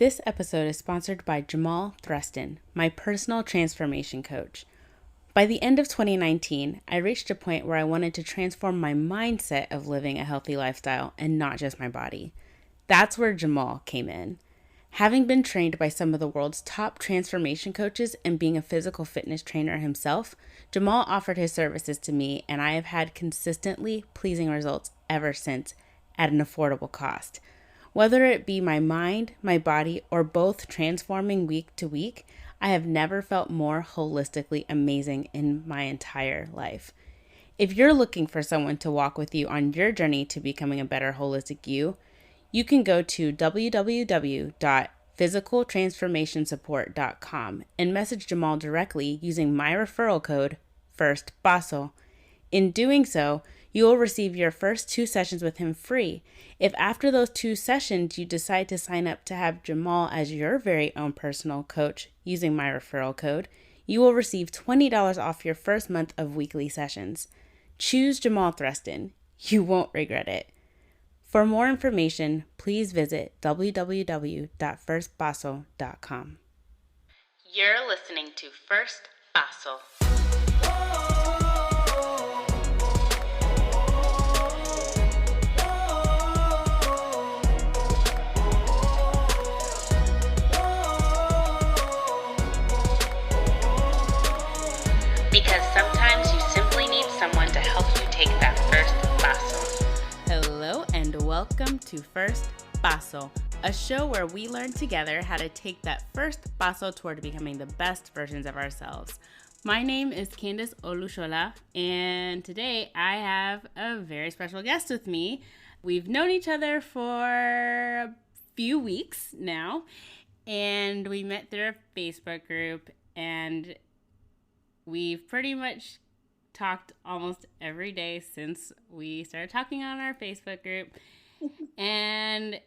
This episode is sponsored by Jamal Threston, my personal transformation coach. By the end of 2019, I reached a point where I wanted to transform my mindset of living a healthy lifestyle and not just my body. That's where Jamal came in. Having been trained by some of the world's top transformation coaches and being a physical fitness trainer himself, Jamal offered his services to me, and I have had consistently pleasing results ever since at an affordable cost. Whether it be my mind, my body, or both transforming week to week, I have never felt more holistically amazing in my entire life. If you're looking for someone to walk with you on your journey to becoming a better holistic you can go to www.physicaltransformationsupport.com and message Jamal directly using my referral code, FIRSTPASO. In doing so, you will receive your first 2 sessions with him free. If after those 2 sessions you decide to sign up to have Jamal as your very own personal coach using my referral code, you will receive $20 off your first month of weekly sessions. Choose Jamal Threston. You won't regret it. For more information, please visit www.firstpaso.com. You're listening to First Paso. Because sometimes you simply need someone to help you take that first paso. Hello and welcome to First Paso, a show where we learn together how to take that first paso toward becoming the best versions of ourselves. My name is Candace Olusola, and today I have a very special guest with me. We've known each other for a few weeks now, and we met through a Facebook group, and we've pretty much talked almost every day since we started talking on our Facebook group. And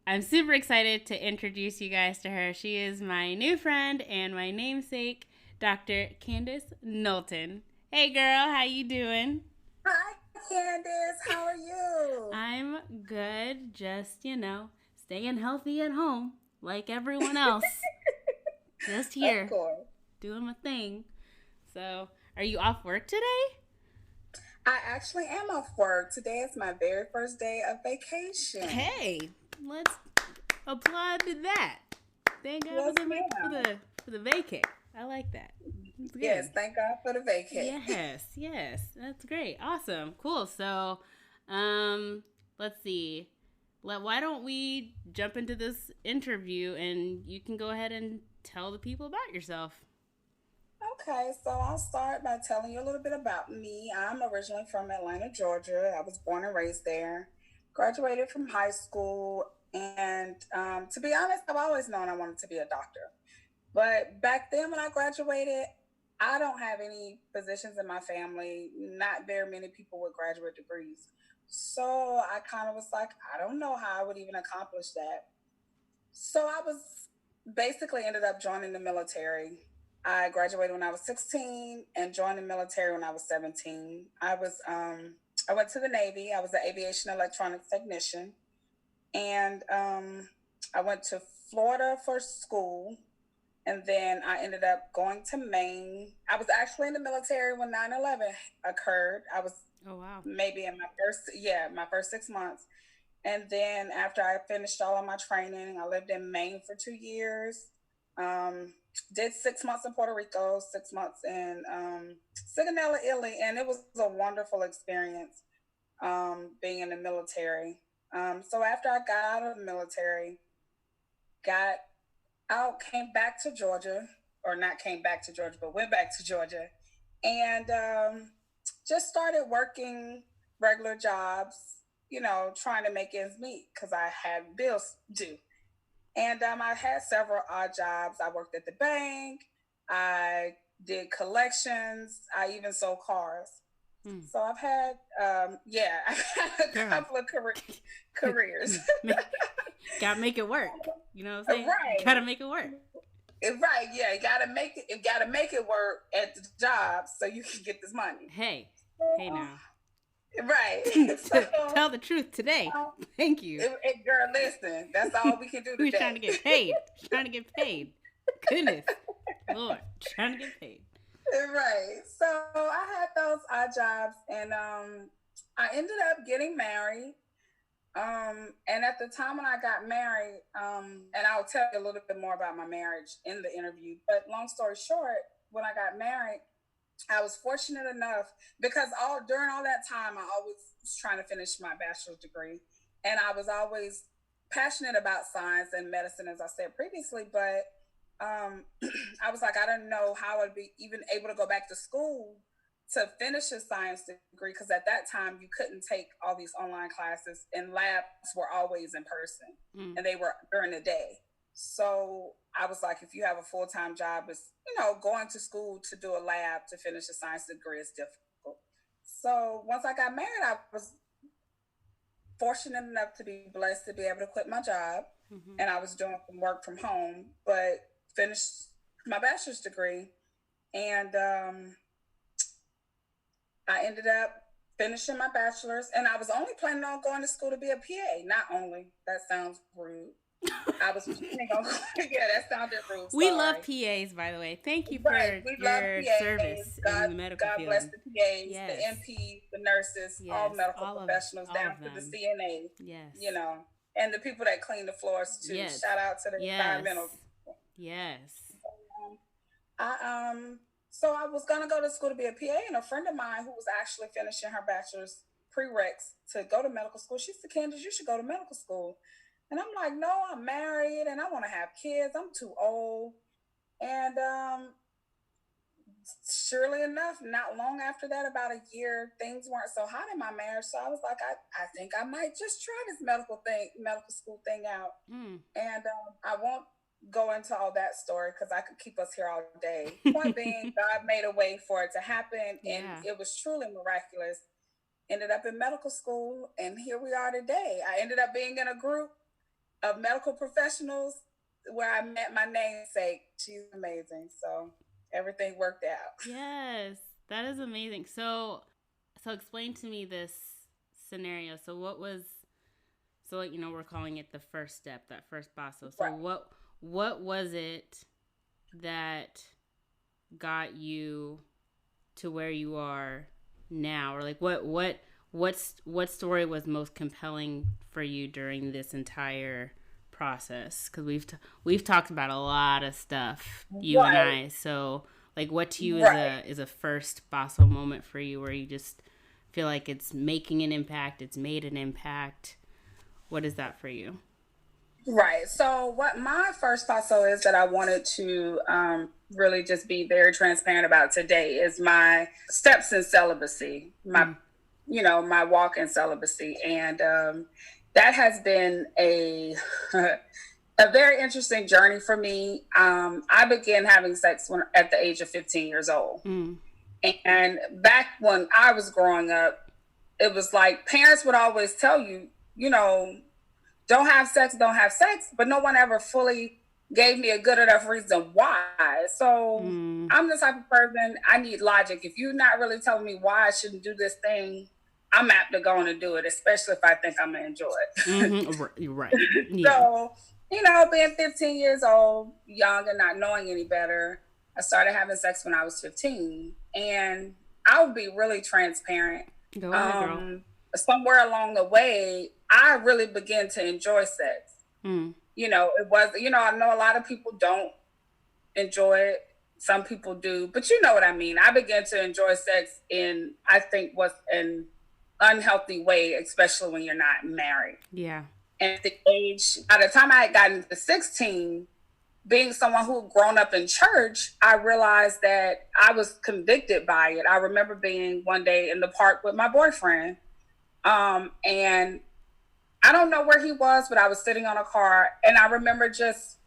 I'm super excited to introduce you guys to her. She is my new friend and my namesake, Dr. Candace Knowlton. Hey girl, how you doing? Hi Candace, how are you? I'm good, just, staying healthy at home like everyone else. Just here, of course, doing my thing. So, are you off work today? I actually am off work. Today is my very first day of vacation. Hey, let's applaud to that. Thank God for the vacay. I like that. Yes, thank God for the vacay. Yes, that's great. Awesome, cool. So, let's see. Why don't we jump into this interview and you can go ahead and tell the people about yourself. Okay, so I'll start by telling you a little bit about me. I'm originally from Atlanta, Georgia. I was born and raised there. Graduated from high school, and to be honest, I've always known I wanted to be a doctor. But back then when I graduated, I don't have any positions in my family, not very many people with graduate degrees. So I kind of was like, I don't know how I would even accomplish that. So I was basically ended up joining the military. I graduated when I was 16 and joined the military when I was 17. I went to the Navy. I was an aviation electronics technician. And I went to Florida for school. And then I ended up going to Maine. I was actually in the military when 9/11 occurred. I was maybe in my first 6 months. And then after I finished all of my training, I lived in Maine for 2 years. Did 6 months in Puerto Rico, 6 months in Sigonella, Italy, and it was a wonderful experience being in the military. So after I got out of the military, came back to Georgia, or not came back to Georgia, but went back to Georgia, and just started working regular jobs, trying to make ends meet because I had bills due. And I had several odd jobs. I worked at the bank. I did collections. I even sold cars. So I've had, I've had a couple of careers. Gotta make it work. You know what I'm saying? Right. Gotta make it work. Right. Yeah. You gotta make it. You gotta make it work at the job so you can get this money. Hey now. Right. So, To tell the truth today. um, Thank you. girl, listen, that's all we can do We're trying to today. get paid. Trying to get paid. Goodness. Lord, trying to get paid. Right. So I had those odd jobs, and I ended up getting married. And at the time when I got married, and I'll tell you a little bit more about my marriage in the interview. But long story short, when I got married, I was fortunate enough because all during all that time, I always was trying to finish my bachelor's degree, and I was always passionate about science and medicine, as I said previously. But I was like, I don't know how I'd be even able to go back to school to finish a science degree because at that time you couldn't take all these online classes, and labs were always in person, and they were during the day. So I was like, if you have a full time job, it's going to school to do a lab to finish a science degree is difficult. So once I got married, I was fortunate enough to be blessed to be able to quit my job, and I was doing some work from home, but finished my bachelor's degree, and I ended up finishing my bachelor's, and I was only planning on going to school to be a PA. Not only, that sounds rude. I was planning on yeah, that sounded rude. We Sorry. love PAs, by the way. Thank you for We love your PAs. service God, in the medical God field. bless the PAs, Yes. the NPs, the nurses, Yes, all medical all professionals, all down of to the them. CNA. Yes. And the people that clean the floors too. Yes. Shout out to the environmental people. Yes. So I was gonna go to school to be a PA, and a friend of mine who was actually finishing her bachelor's prereqs to go to medical school, she said, Candace, you should go to medical school. And I'm like, no, I'm married and I want to have kids. I'm too old. And surely enough, not long after that, about a year, things weren't so hot in my marriage. So I was like, I think I might just try this medical school thing out. And I won't go into all that story because I could keep us here all day. Point being, God made a way for it to happen, and it was truly miraculous. Ended up in medical school, and here we are today. I ended up being in a group of medical professionals where I met my namesake. She's amazing. So everything worked out. Yes, that is amazing. So explain to me this scenario. So we're calling it the first step, that first paso. So right. What was it that got you to where you are now, or like what story was most compelling for you during this entire process? Because we've talked about a lot of stuff, you and I. So like, what to you is a first paso moment for you where you just feel like it's making an impact, it's made an impact? What is that for you? Right. So what my first paso is that I wanted to really just be very transparent about today is my steps in celibacy, my walk in celibacy. And that has been a very interesting journey for me. I began having sex at the age of 15 years old. And back when I was growing up, it was like parents would always tell you, don't have sex, but no one ever fully gave me a good enough reason why. So I'm the type of person, I need logic. If you're not really telling me why I shouldn't do this thing, I'm apt to go on and do it, especially if I think I'm going to enjoy it. Right. Yeah. So, being 15 years old, young and not knowing any better, I started having sex when I was 15. And I'll be really transparent. Go ahead, girl. Somewhere along the way, I really began to enjoy sex. It was, I know a lot of people don't enjoy it. Some people do, but you know what I mean. I began to enjoy sex in, I think, was an unhealthy way, especially when you're not married. Yeah. And at the age, by the time I had gotten to 16, being someone who had grown up in church, I realized that I was convicted by it. I remember being one day in the park with my boyfriend. And I don't know where he was, but I was sitting on a car, and I remember just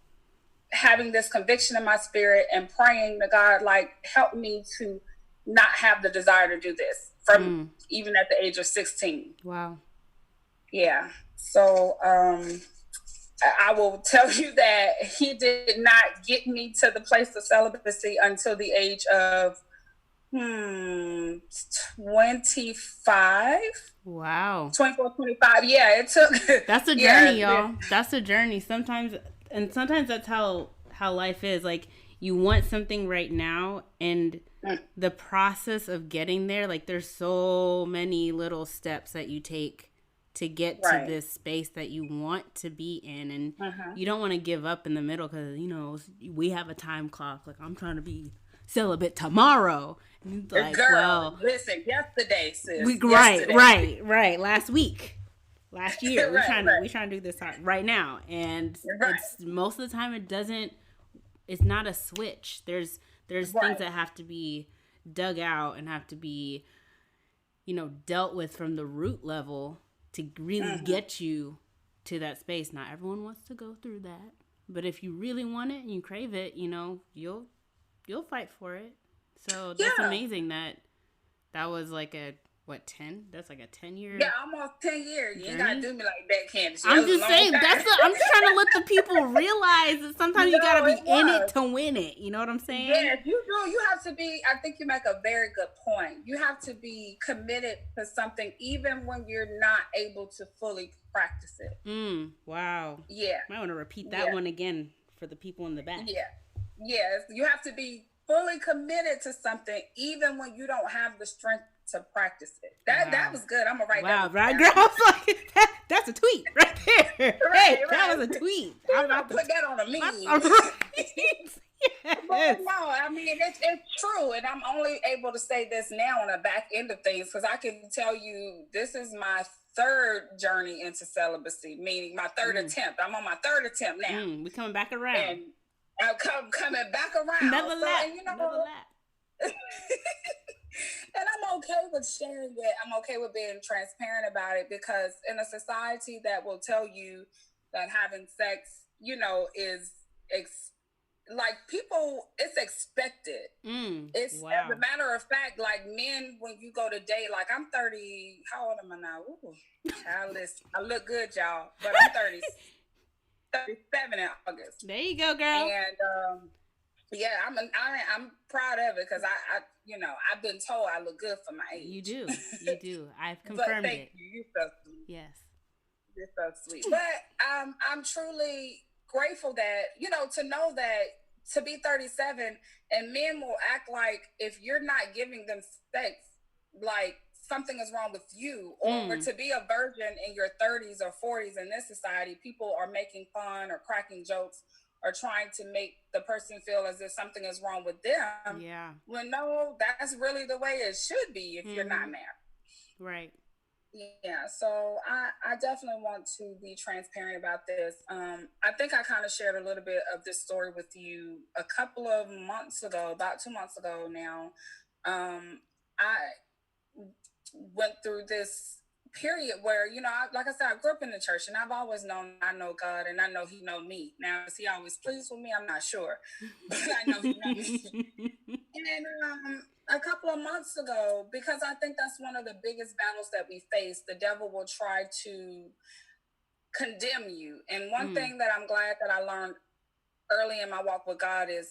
having this conviction in my spirit and praying to God, like, help me to not have the desire to do this from even at the age of 16. Wow. Yeah. So, I will tell you that he did not get me to the place of celibacy until the age of Hmm, 25, Wow. 24, 25. Yeah, it took, That's a yeah, journey, y'all. That's a journey. Sometimes that's how life is. Like you want something right now, and mm, the process of getting there, like there's so many little steps that you take to get to right. this space that you want to be in, and Uh-huh. you don't want to give up in the middle because we have a time clock. Like I'm trying to be celibate tomorrow, and it's like, Girl, well, listen, yesterday, we sis, right, yesterday. right, right. Last year, Right, we trying to do this right now, and right, it's most of the time it doesn't. It's not a switch. There's things right. that have to be dug out and have to be dealt with from the root level to really Mm-hmm. get you to that space. Not everyone wants to go through that, but if you really want it and you crave it, you'll fight for it. So that's Yeah, amazing that was like a what 10? That's like a 10 year yeah, almost 10 years. You ain't got to journey. do me like that, Candace. That I'm was a just long saying time. I'm just trying to let the people realize that sometimes you gotta No, be it in it was. to win it. You know what I'm saying? Yes, you do. You have to be, I think you make a very good point. You have to be committed to something even when you're not able to fully practice it. Wow. Yeah, I want to repeat that yeah, one again for the people in the back. yeah. Yes, you have to be fully committed to something even when you don't have the strength to practice it. That Wow. was good. I'm gonna write that Wow, one right, down. girl. I was like, that's a tweet right there. Right, Hey, that right. was a tweet. I'm You about know, to. put that on a All meme. right. But Yes. no, I mean it's true, and I'm only able to say this now on the back end of things because I can tell you this is my third journey into celibacy, meaning my third attempt. I'm on my third attempt now, We coming back around. and I'm coming back around. Another So, lap. and Another lap. and I'm okay with sharing it. I'm okay with being transparent about it because in a society that will tell you that having sex, is like people, it's expected. It's as Wow. a matter of fact, like men, when you go to date, like I'm 30. How old am I now? Ooh, childless. I look good, y'all, but I'm 37 in August, There you go, girl. and yeah, I'm proud of it because I've been told I look good for my You age. do. You do. I've But confirmed thank it. you. You're so sweet. Yes. You're so sweet. But I'm truly grateful that, to know that to be 37 and men will act like if you're not giving them sex, like something is wrong with you, or to be a virgin in your 30s or 40s in this society, people are making fun or cracking jokes or trying to make the person feel as if something is wrong with them. Yeah. When no, that's really the way it should be if you're not married. Right. Yeah, so I definitely want to be transparent about this. I think I kind of shared a little bit of this story with you a couple of months ago, about 2 months ago now. I went through this period where, like I said, I grew up in the church and I've always known I know God and I know He know me. Now, is He always pleased with me? I'm not sure, but I know He knows me. And a couple of months ago, because I think that's one of the biggest battles that we face, the devil will try to condemn you. And one thing that I'm glad that I learned early in my walk with God is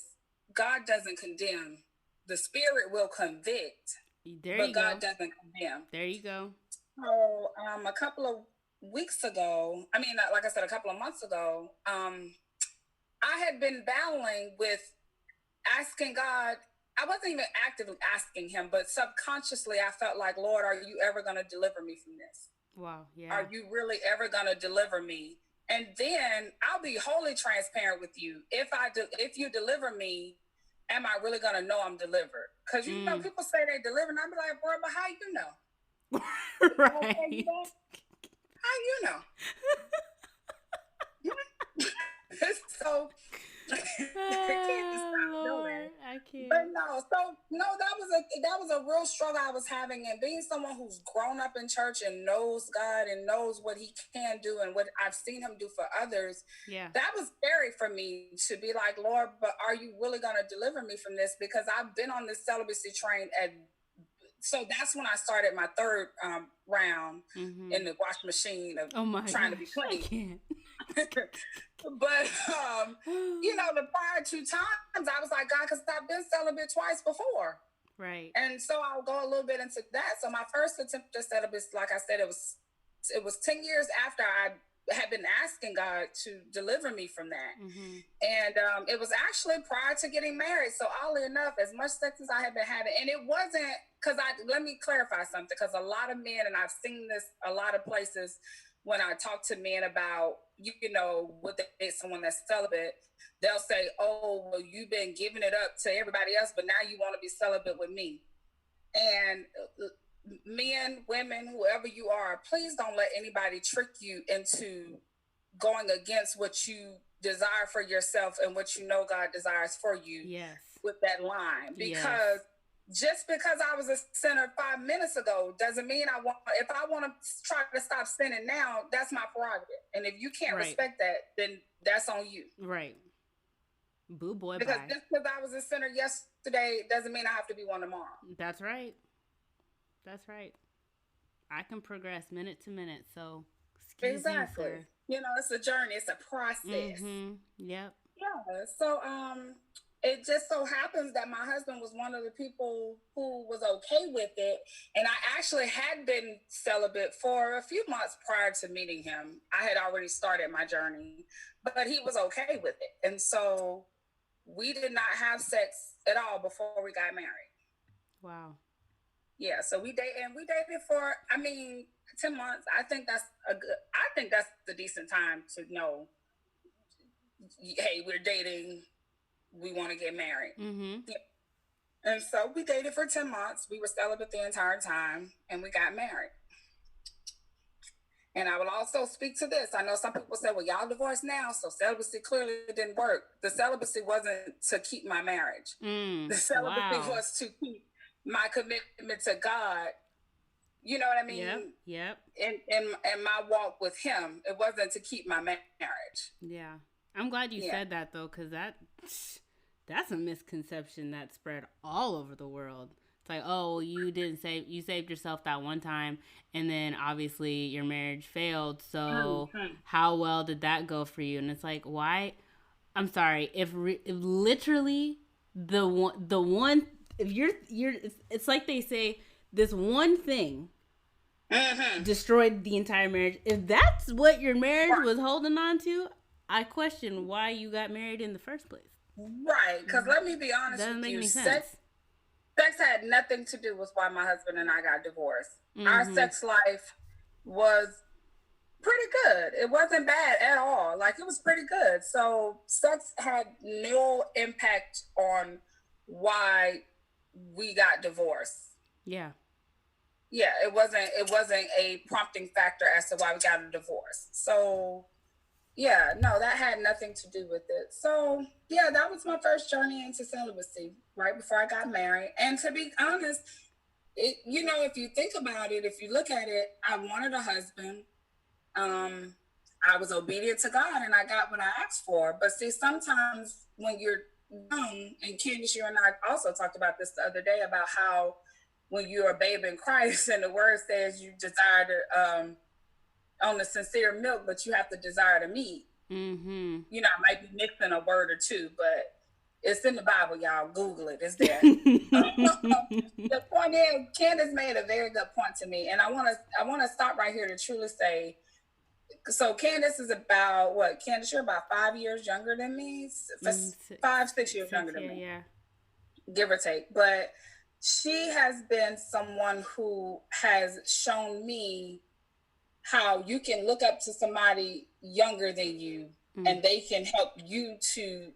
God doesn't condemn. The Spirit will convict, but God doesn't condemn. There you go. So a couple of weeks ago, like I said, a couple of months ago, I had been battling with asking God. I wasn't even actively asking Him, but subconsciously I felt like, Lord, are you ever going to deliver me from this? Wow. Yeah. Are you really ever going to deliver me? And then I'll be wholly transparent with you. If you deliver me, am I really going to know I'm delivered? Because people say they deliver, and I'm like, bro, but how you know? Right. How you know? So Lord, I can't. But that was a real struggle I was having, and being someone who's grown up in church and knows God and knows what He can do and what I've seen Him do for others. Yeah. That was scary for me to be like, Lord, but are you really going to deliver me from this? Because I've been on this celibacy train so that's when I started my third round in the wash machine of trying to be clean. But the prior two times I was like, God, because I've been celibate twice before. Right. And so I'll go a little bit into that. So my first attempt to set up is, like I said, it was 10 years after I had been asking God to deliver me from that. Mm-hmm. And it was actually prior to getting married. So oddly enough, as much sex as I had been having, and it wasn't because let me clarify something, because a lot of men, and I've seen this a lot of places when I talk to men about, would they date someone that's celibate, they'll say, oh, well, you've been giving it up to everybody else, but now you want to be celibate with me. And men, women, whoever you are, please don't let anybody trick you into going against what you desire for yourself and what you know God desires for you. Yes. With that line. Because just because I was a sinner 5 minutes ago doesn't mean if I want to try to stop sinning now, that's my prerogative. And if you can't respect that, then that's on you. Right. Boo boy, because bye. Just because I was a sinner yesterday doesn't mean I have to be one tomorrow. That's right. That's right. I can progress minute to minute, so excuse me, sir. It's a journey. It's a process. Mm-hmm. Yep. Yeah. So, it just so happens that my husband was one of the people who was okay with it. And I actually had been celibate for a few months prior to meeting him. I had already started my journey, but he was okay with it. And so we did not have sex at all before we got married. Wow. Yeah. So we dated for, 10 months. I think that's a decent time to know, hey, we're dating, we want to get married. Mm-hmm. Yeah. And so we dated for 10 months. We were celibate the entire time, and we got married. And I will also speak to this. I know some people say, well, y'all divorced now, so celibacy clearly didn't work. The celibacy wasn't to keep my marriage. The celibacy was to keep my commitment to God. You know what I mean? Yep. In my walk with him. It wasn't to keep my marriage. Yeah. I'm glad you said that, though, because that's a misconception that spread all over the world. It's like, oh, you saved yourself that one time, and then obviously your marriage failed, so how well did that go for you? And it's like, why? I'm sorry, if literally the one if you're it's like they say, this one thing destroyed the entire marriage. If that's what your marriage was holding on to, I question why you got married in the first place. Right, because let me be honest with you, sex had nothing to do with why my husband and I got divorced. Mm-hmm. Our sex life was pretty good. It wasn't bad at all. Like, it was pretty good. So sex had no impact on why we got divorced. Yeah. Yeah, it wasn't a prompting factor as to why we got a divorce. So yeah, no, that had nothing to do with it. So yeah, that was my first journey into celibacy, right before I got married. And to be honest, if you think about it, if you look at it, I wanted a husband. I was obedient to God, and I got what I asked for. But see, sometimes when you're young, and Candace, you and I also talked about this the other day, about how when you're a babe in Christ, and the word says you desire to on the sincere milk, but you have to desire the meat. Mm-hmm. I might be mixing a word or two, but it's in the Bible, y'all. Google it. It's there. The point is, Candace made a very good point to me, and I want to stop right here to truly say, so Candace is about what? Candace, you're about 5 years younger than me. 6 years younger than me. Yeah. Give or take. But she has been someone who has shown me how you can look up to somebody younger than you, and they can help you to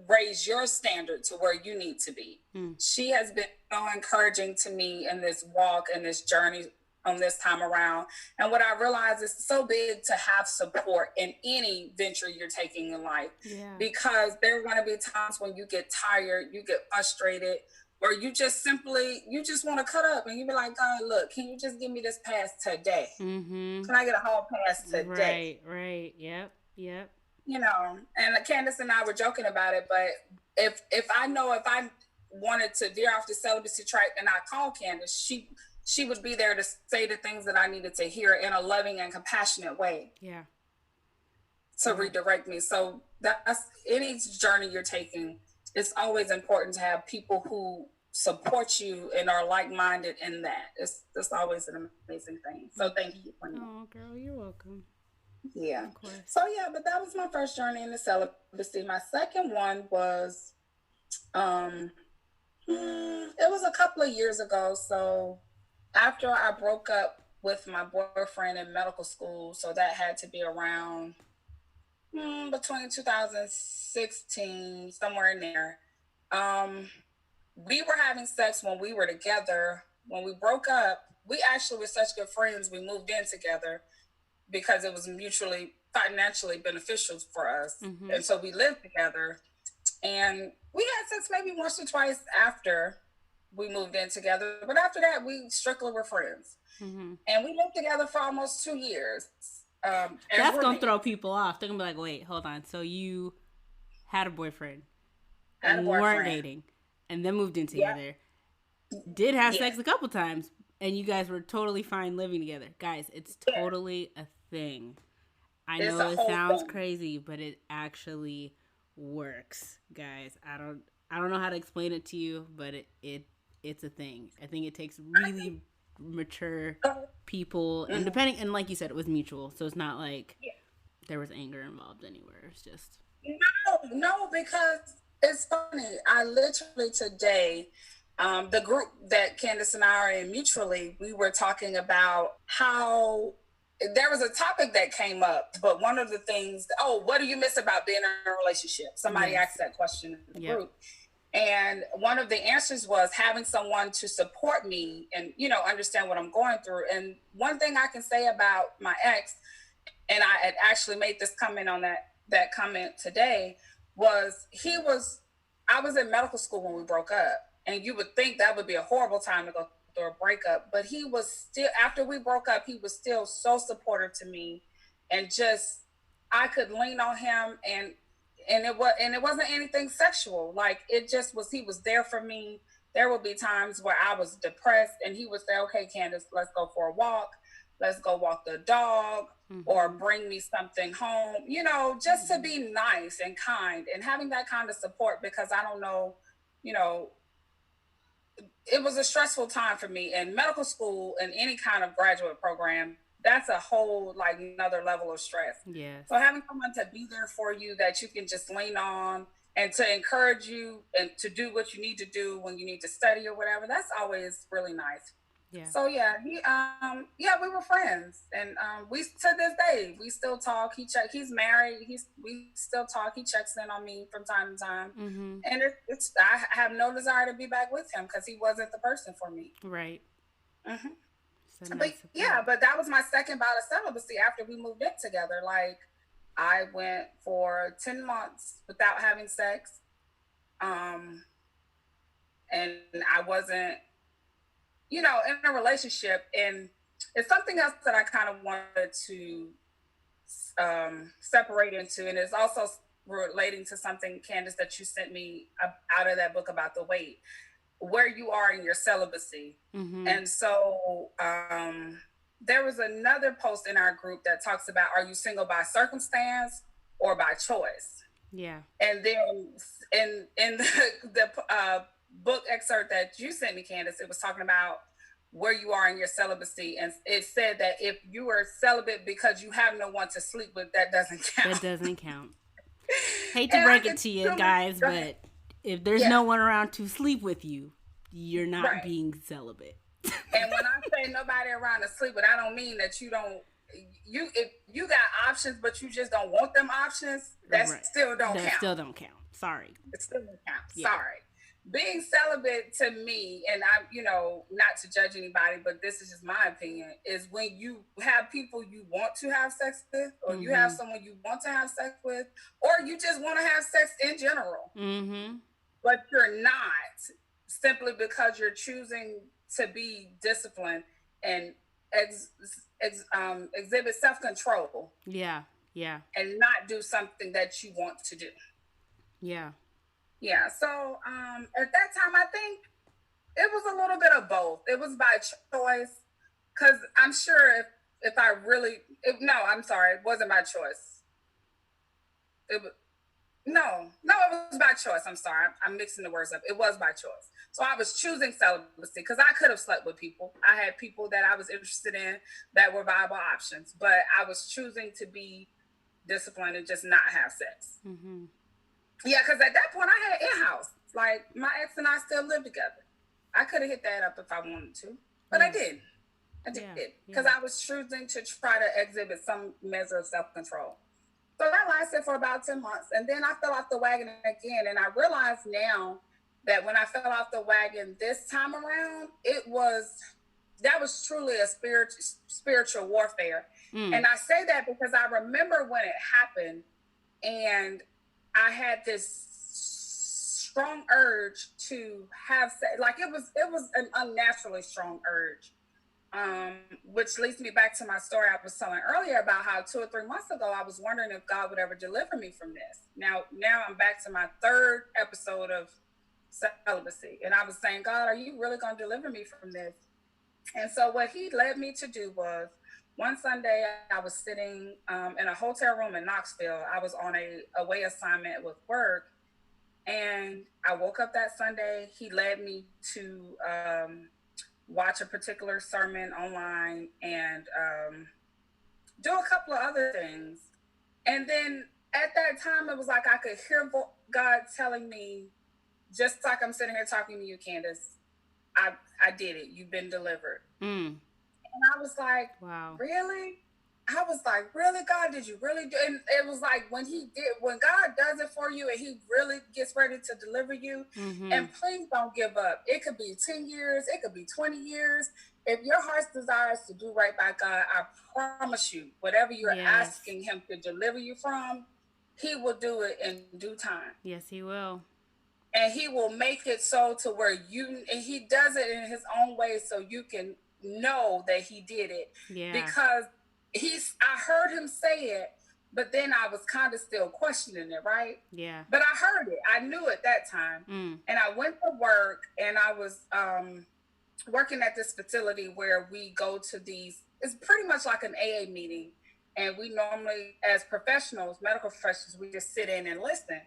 raise your standard to where you need to be. She has been so encouraging to me in this walk and this journey on this time around. And what I realize is so big to have support in any venture you're taking in life, because there are going to be times when you get tired, you get frustrated, or you just want to cut up, and you be like, God, look, can you just give me this pass today? Mm-hmm. Can I get a whole pass today? Right. Yep. And Candace and I were joking about it, but if I wanted to veer off the celibacy track and I called Candace, she would be there to say the things that I needed to hear in a loving and compassionate way. Yeah. To redirect me. So that's any journey you're taking. It's always important to have people who support you and are like minded in that. It's always an amazing thing. So thank you, Queen. Oh, girl, you're welcome. Yeah. Of course. So yeah, but that was my first journey into celibacy. My second one was um it was a couple of years ago. So after I broke up with my boyfriend in medical school, so that had to be around between 2016, somewhere in there. Um, we were having sex when we were together. When we broke up, we actually were such good friends. We moved in together because it was mutually financially beneficial for us. Mm-hmm. And so we lived together, and we had sex maybe once or twice after we moved in together. But after that, we strictly were friends. Mm-hmm. And we lived together for almost 2 years. As That's gonna roommates. throw people off. They're gonna be like, "Wait, hold on. So you had a boyfriend, Had a weren't boyfriend. dating, and then moved in Yeah. together. Did have Yeah. sex a couple times, and you guys were totally fine living together, guys. It's Yeah. totally a thing. I It's know a it whole sounds thing. crazy, but it actually works, guys. I don't know how to explain it to you, but it's a thing. I think it takes really mature people, and Mhm. depending, and like you said, it was mutual, so it's not like Yeah. there was anger involved anywhere. It's just No, because it's funny. I literally today, the group that Candace and I are in mutually, we were talking about how there was a topic that came up, but one of the things, oh, what do you miss about being in a relationship? Somebody yes, asked that question in the yep, group. And one of the answers was having someone to support me and, understand what I'm going through. And one thing I can say about my ex, and I had actually made this comment on that comment today, was I was in medical school when we broke up. And you would think that would be a horrible time to go through a breakup. But he was still, after we broke up, he was still so supportive to me, and just I could lean on him, and it wasn't anything sexual. Like, it just was, he was there for me. There would be times where I was depressed, and he would say, "Okay, Candace, let's go for a walk. Let's go walk the dog, or mm-hmm. bring me something home," just to be nice and kind, and having that kind of support, because I don't know, you know, it was a stressful time for me. In medical school and any kind of graduate program, that's a whole, like, another level of stress. Yes, So having someone to be there for you that you can just lean on, and to encourage you and to do what you need to do when you need to study or whatever, that's always really nice. yeah, So yeah, we were friends, and we, to this day, we still talk. He's married. We still talk. He checks in on me from time to time, mm-hmm. and it's I have no desire to be back with him because he wasn't the person for me. Right. Hmm. It's a But nice yeah, support. but that was my second bout of celibacy after we moved in together. Like, I went for 10 months without having sex, um, and I wasn't, in a relationship. And it's something else that I kind of wanted to separate into, and it's also relating to something, Candace, that you sent me out of that book about the weight, where you are in your celibacy. Mm-hmm. And so there was another post in our group that talks about, are you single by circumstance or by choice? Yeah. And then in the book excerpt that you sent me, Candace, it was talking about where you are in your celibacy, and it said that if you are celibate because you have no one to sleep with, that doesn't count. That doesn't count. Hate to And I break it could to you truly, guys, go ahead. but if there's Yeah, no one around to sleep with you, you're not right. being celibate. And when I say nobody around to sleep with, I don't mean that you don't. If you got options, but you just don't want them options, that Right. still don't That count. still don't count. Sorry. It still don't count. Yeah. Sorry. Being celibate to me, and I'm, not to judge anybody, but this is just my opinion, is when you have people you want to have sex with, or you have Mm-hmm. someone you want to have sex with, or you just want to have sex in general, Mm-hmm. but you're not, simply because you're choosing to be disciplined and exhibit self-control, Yeah. Yeah. and not do something that you want to do. Yeah. Yeah. So at that time, I think it was a little bit of both. It was by choice, because I'm sure if I really, no, I'm sorry, it wasn't by choice. It was, no, it was by by choice. I'm sorry, I'm mixing the words up. It was by choice. So I was choosing celibacy because I could have slept with people. I had people that I was interested in that were viable options, but I was choosing to be disciplined and just not have sex. Mm-hmm. Yeah, because at that point I had in-house. Like my ex and I still lived together. I could have hit that up if I wanted to, but yeah. I didn't. I did because yeah. I was choosing to try to exhibit some measure of self-control. So that lasted for about 10 months. And then I fell off the wagon again. And I realize now that when I fell off the wagon this time around, that was truly a spiritual warfare. And I say that because I remember when it happened and I had this strong urge to have sex. Like it was an unnaturally strong urge. Which leads me back to my story I was telling earlier about how 2 or 3 months ago I was wondering if God would ever deliver me from this. Now I'm back to my third episode of celibacy, and I was saying, God, are you really going to deliver me from this? And so what He led me to do was one Sunday I was sitting in a hotel room in Knoxville. I was on a away assignment with work, and I woke up that Sunday. He led me to watch a particular sermon online and do a couple of other things. And then at that time, it was like I could hear God telling me, just like I'm sitting here talking to you, Candace, I did it. You've been delivered. And I was like, wow. Really? I was like, really, God, did you really do it? And it was like when God does it for you and He really gets ready to deliver you, and please don't give up. It could be 10 years, it could be 20 years. If your heart's desire is to do right by God, I promise you, whatever you're asking Him to deliver you from, He will do it in due time. Yes, He will. And He will make it so to where and He does it in His own way so you can know that He did it. Yeah. Because I heard Him say it, but then I was kind of still questioning it, right? Yeah. But I heard it. I knew it that time. And I went to work, and I was working at this facility where we go to these, it's pretty much like an AA meeting. And we normally, as professionals, medical professionals, we just sit in and listen.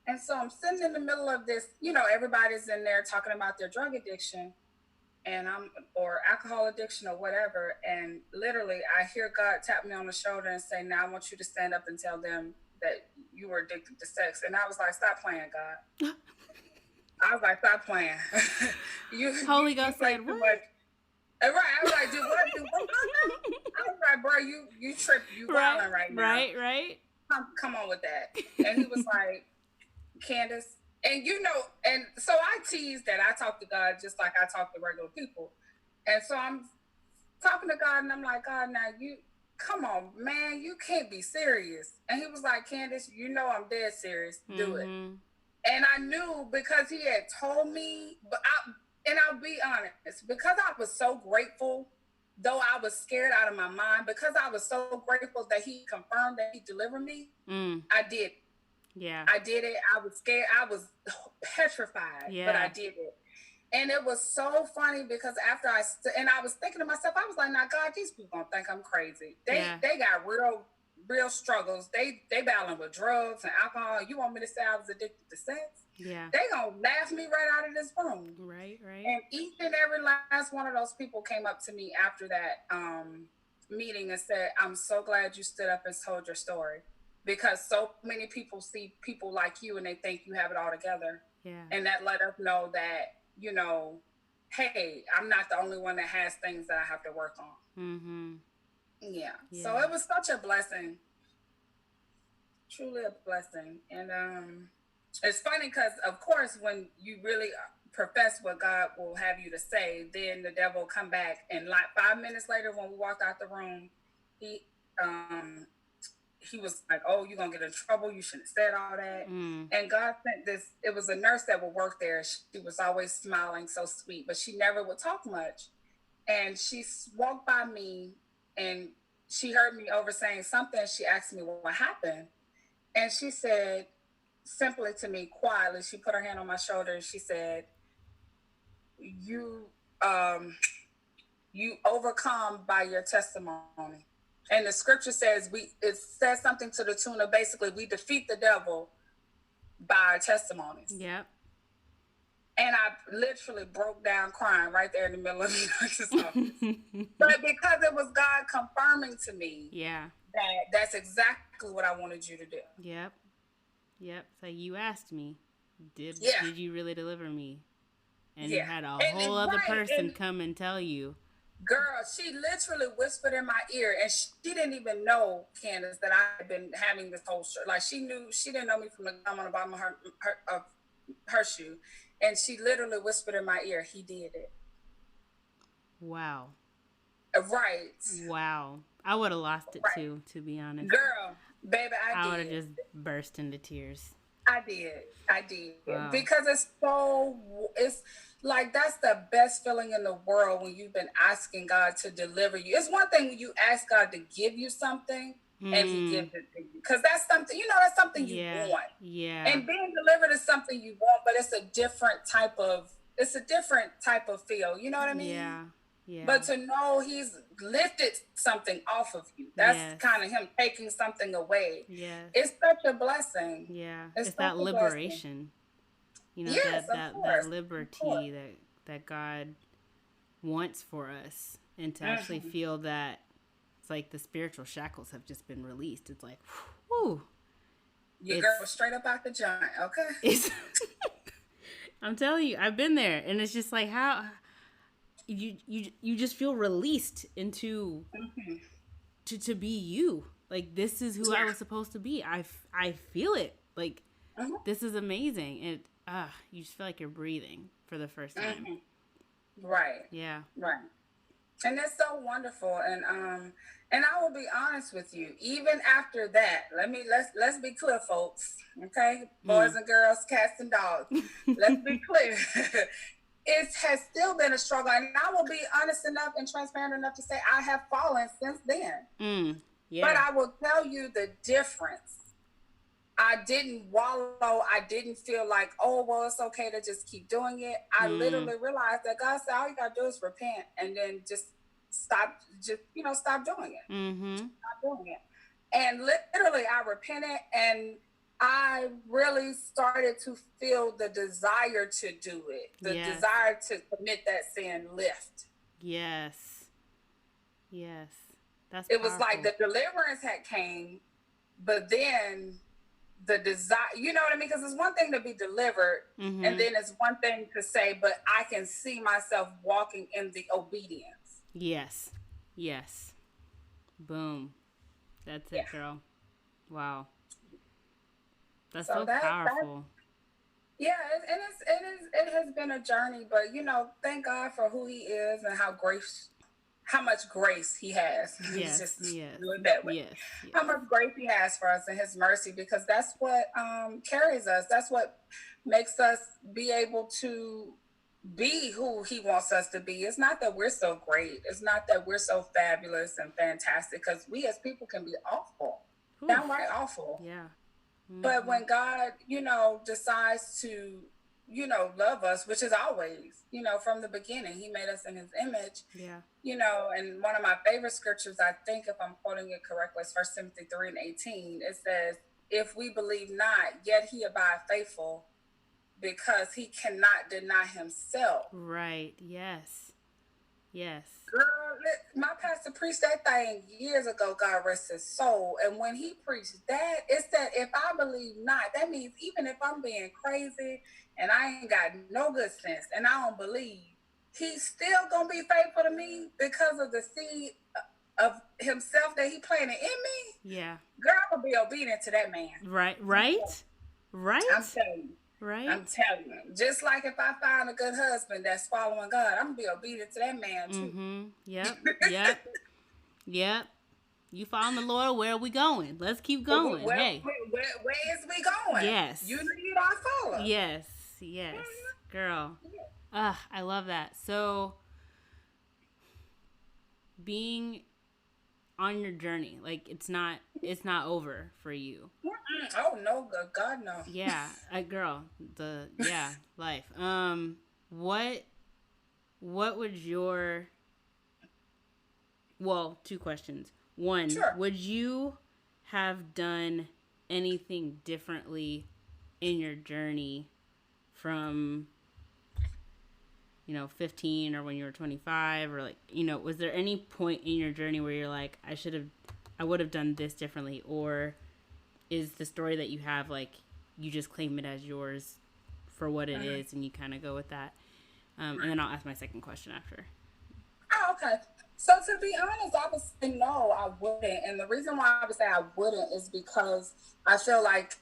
And so I'm sitting in the middle of this, everybody's in there talking about their drug addiction or alcohol addiction or whatever. And literally I hear God tap me on the shoulder and say, now I want you to stand up and tell them that you were addicted to sex. And I was like, stop playing, God. I was like, stop playing. Holy Ghost said, what? Right. I was like, do what? I was like, bro, you tripping. You wilding right now. Right. Come on with that. And he was like, Candace, and and so I teased that I talk to God just like I talk to regular people. And so I'm talking to God and I'm like, God, now come on, man, you can't be serious. And he was like, Candace, I'm dead serious. Do it. And I knew because he had told me, and I'll be honest, because I was so grateful, though I was scared out of my mind, because I was so grateful that he confirmed that he delivered me, I did. Yeah. I did it. I was scared. I was petrified, but I did it. And it was so funny because after I was thinking to myself, I was like, now God, these people gonna think I'm crazy. They got real struggles. They battling with drugs and alcohol. You want me to say I was addicted to sex? Yeah. They gonna laugh me right out of this room. Right. And each and every last one of those people came up to me after that meeting and said, I'm so glad you stood up and told your story. Because so many people see people like you and they think you have it all together. Yeah. And that let us know that, hey, I'm not the only one that has things that I have to work on. Yeah. So it was such a blessing. Truly a blessing. And it's funny because, of course, when you really profess what God will have you to say, then the devil will come back. And like 5 minutes later, when we walked out the room, he was like, oh, you're going to get in trouble. You shouldn't have said all that. And God sent this. It was a nurse that would work there. She was always smiling, so sweet, but she never would talk much. And she walked by me and she heard me over saying something. She asked me what happened. And she said simply to me, quietly, she put her hand on my shoulder and she said, you overcome by your testimony. And the scripture says it says something to the tune of basically we defeat the devil by our testimonies. Yep. And I literally broke down crying right there in the middle of the nurse's office. But because it was God confirming to me Yeah. that that's exactly what I wanted you to do. Yep. Yep. So you asked me, did Yeah. you really deliver me? And Yeah. you had a And whole other right, person and come and tell you. girl, she literally whispered in my ear, and she didn't even know, Candace, that I had been having this whole shirt. Like she didn't know me from the gum on the bottom of her shoe, and she literally whispered in my ear, "He did it." Wow. Right. Wow. I would have lost it Right. too, to be honest. Girl, baby, I would have just burst into tears. I did. Wow. Because it's like that's the best feeling in the world when you've been asking God to deliver you. It's one thing when you ask God to give you something and he gives it to you. Because that's something, that's something you want. Yeah. And being delivered is something you want, but it's a different type of feel. You know what I mean? Yeah. Yeah. But to know he's lifted something off of you, that's kind of him taking something away. Yes. It's such a blessing. Yeah. It's that liberation. Yes, that liberty that God wants for us. And to actually feel that it's like the spiritual shackles have just been released. It's like, whew. Your girl was straight up out the joint, okay? I'm telling you, I've been there. And it's just like how... You just feel released into to be you. Like this is who I was supposed to be. I feel it. Like this is amazing. And you just feel like you're breathing for the first time. Right. Yeah. Right. And it's so wonderful. And I will be honest with you. Even after that, let's be clear, folks. Okay, boys and girls, cats and dogs. Let's be clear. It has still been a struggle, and I will be honest enough and transparent enough to say I have fallen since then. But I will tell you the difference. I didn't wallow. I didn't feel like, oh, well, it's okay to just keep doing it. I literally realized that God said, all you got to do is repent and then just stop doing it. Stop doing it. And literally, I repented, and I really started to feel the desire to do it, the desire to commit that sin lift. Yes. That's it was like the deliverance had came, but then the desire, you know what I mean? Because it's one thing to be delivered, and then it's one thing to say, but I can see myself walking in the obedience. Yes. Boom. That's it, girl. Wow. That's so powerful. It has been a journey, but thank God for who he is and how much grace he has. Yes. Doing that way. Yes. How much grace he has for us and his mercy, because that's what carries us. That's what makes us be able to be who he wants us to be. It's not that we're so great. It's not that we're so fabulous and fantastic, because we as people can be awful, downright awful. Yeah. But when God, decides to, love us, which is always, from the beginning, he made us in his image. Yeah. And one of my favorite scriptures, I think if I'm quoting it correctly, is 1 Timothy 3:18. It says, if we believe not, yet he abide faithful, because he cannot deny himself. Right. Yes. Girl, my pastor preached that thing years ago, God rest his soul. And when he preached that, it said, if I believe not, that means even if I'm being crazy and I ain't got no good sense and I don't believe, he's still going to be faithful to me because of the seed of himself that he planted in me. Yeah. Girl, I'm going to be obedient to that man. Right. I'm telling you. Right. I'm telling you. Just like if I find a good husband that's following God, I'm going to be obedient to that man too. Yep. You following the Lord, where are we going? Let's keep going. Where is we going? Yes. You lead, I follow. Yes. Girl. I love that. So, being on your journey, like it's not over for you. Oh no, God no. Yeah, girl, life. What would your... Well, two questions. One, would you have done anything differently in your journey from, 15 or when you were 25 or like, was there any point in your journey where you're like, I would have done this differently? Or is the story that you have, like, you just claim it as yours for what it is and you kind of go with that? And then I'll ask my second question after. Oh, okay. So to be honest, I would say no, I wouldn't. And the reason why I would say I wouldn't is because I feel like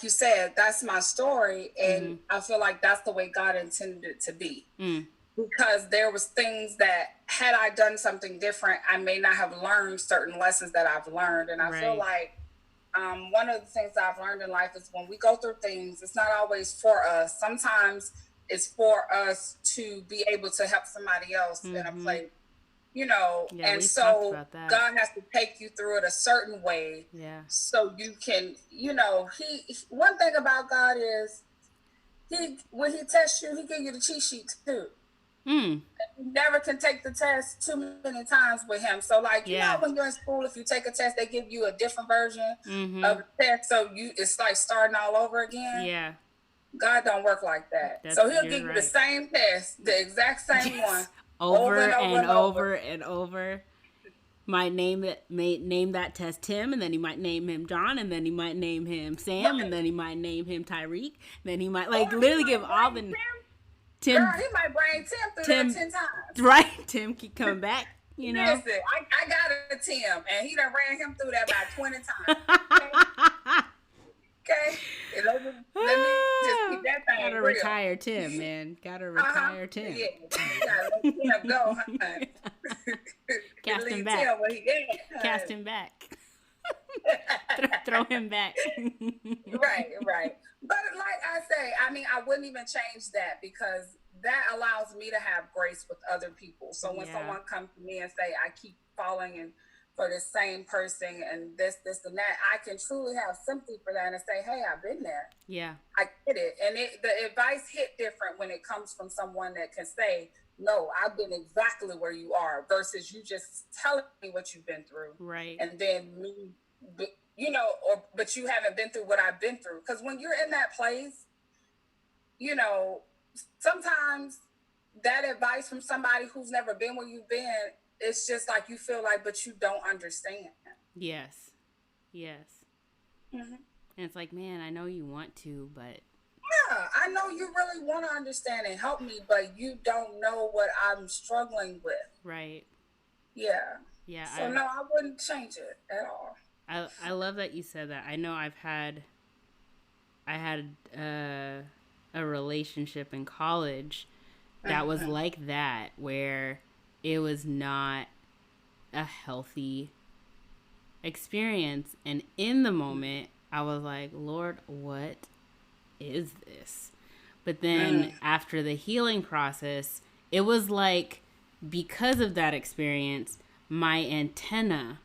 you said, that's my story. And I feel like that's the way God intended it to be. Because there was things that had I done something different, I may not have learned certain lessons that I've learned. And I feel like one of the things I've learned in life is when we go through things, it's not always for us. Sometimes it's for us to be able to help somebody else in a place, and so God has to take you through it a certain way. Yeah. So you can, one thing about God is when he tests you, he gives you the cheat sheet too. You never can take the test too many times with him. So like, when you're in school, if you take a test, they give you a different version of the test. So it's like starting all over again. Yeah. God don't work like that. So he'll give you the same test, the exact same one. Over and over and over. Might name that test Tim, and then he might name him John, and then he might name him Sam, and then he might name him Tyreek. Then he might literally give all the Tim. Girl, he might bring Tim through that 10 times. Right, Tim keep coming back. Listen, I got a Tim, and he done ran him through that about 20 times. Okay. Let me just keep that thing Gotta real. Retire Tim, man. Gotta retire Tim. Yeah. Gotta let Tim go, huh? Cast him back. Cast him back. Throw him back. Right. But like I say, I wouldn't even change that because that allows me to have grace with other people. So when someone comes to me and say, I keep falling and for the same person and this and that, I can truly have sympathy for that and say, hey, I've been there. Yeah. I get it. And the advice hit different when it comes from someone that can say, no, I've been exactly where you are versus you just telling me what you've been through. Right. And then me, but you haven't been through what I've been through. Because when you're in that place, sometimes that advice from somebody who's never been where you've been, it's just like you feel like, but you don't understand. Yes. And it's like, man, I know you want to, but... Yeah, I know you really want to understand and help me, but you don't know what I'm struggling with. Right. Yeah. Yeah. So no, I wouldn't change it at all. I love that you said that. I know I had a relationship in college that was like that, where it was not a healthy experience. And in the moment, I was like, Lord, what is this? But then after the healing process, it was like, because of that experience, my antenna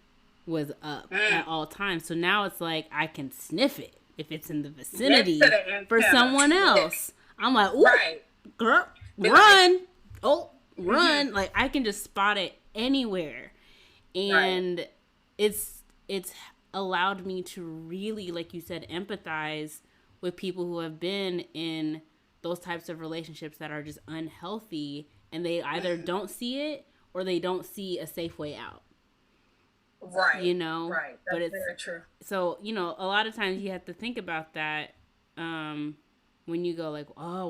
was up at all times. So now it's like I can sniff it if it's in the vicinity for someone else. I'm like, ooh, girl, run. Run. Like, I can just spot it anywhere. And it's allowed me to really, like you said, empathize with people who have been in those types of relationships that are just unhealthy, and they either don't see it or they don't see a safe way out. Right. Right. That's very true. So, a lot of times you have to think about that when you go like, oh,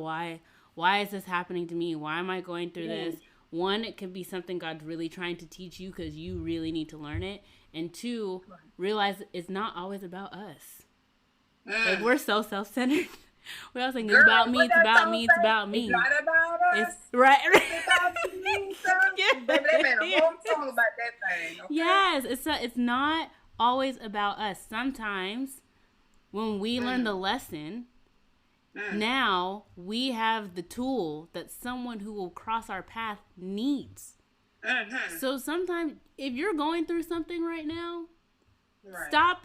why is this happening to me? Why am I going through this? One, it could be something God's really trying to teach you because you really need to learn it. And two, realize it's not always about us. Like, we're so self-centered. We're all saying, it's about me, it's about me, it's about me. It's not about us. It's right. It's about you, son. But they made a whole song about that thing. Okay? Yes, it's not always about us. Sometimes when we learn the lesson, now we have the tool that someone who will cross our path needs. So sometimes if you're going through something right now, stop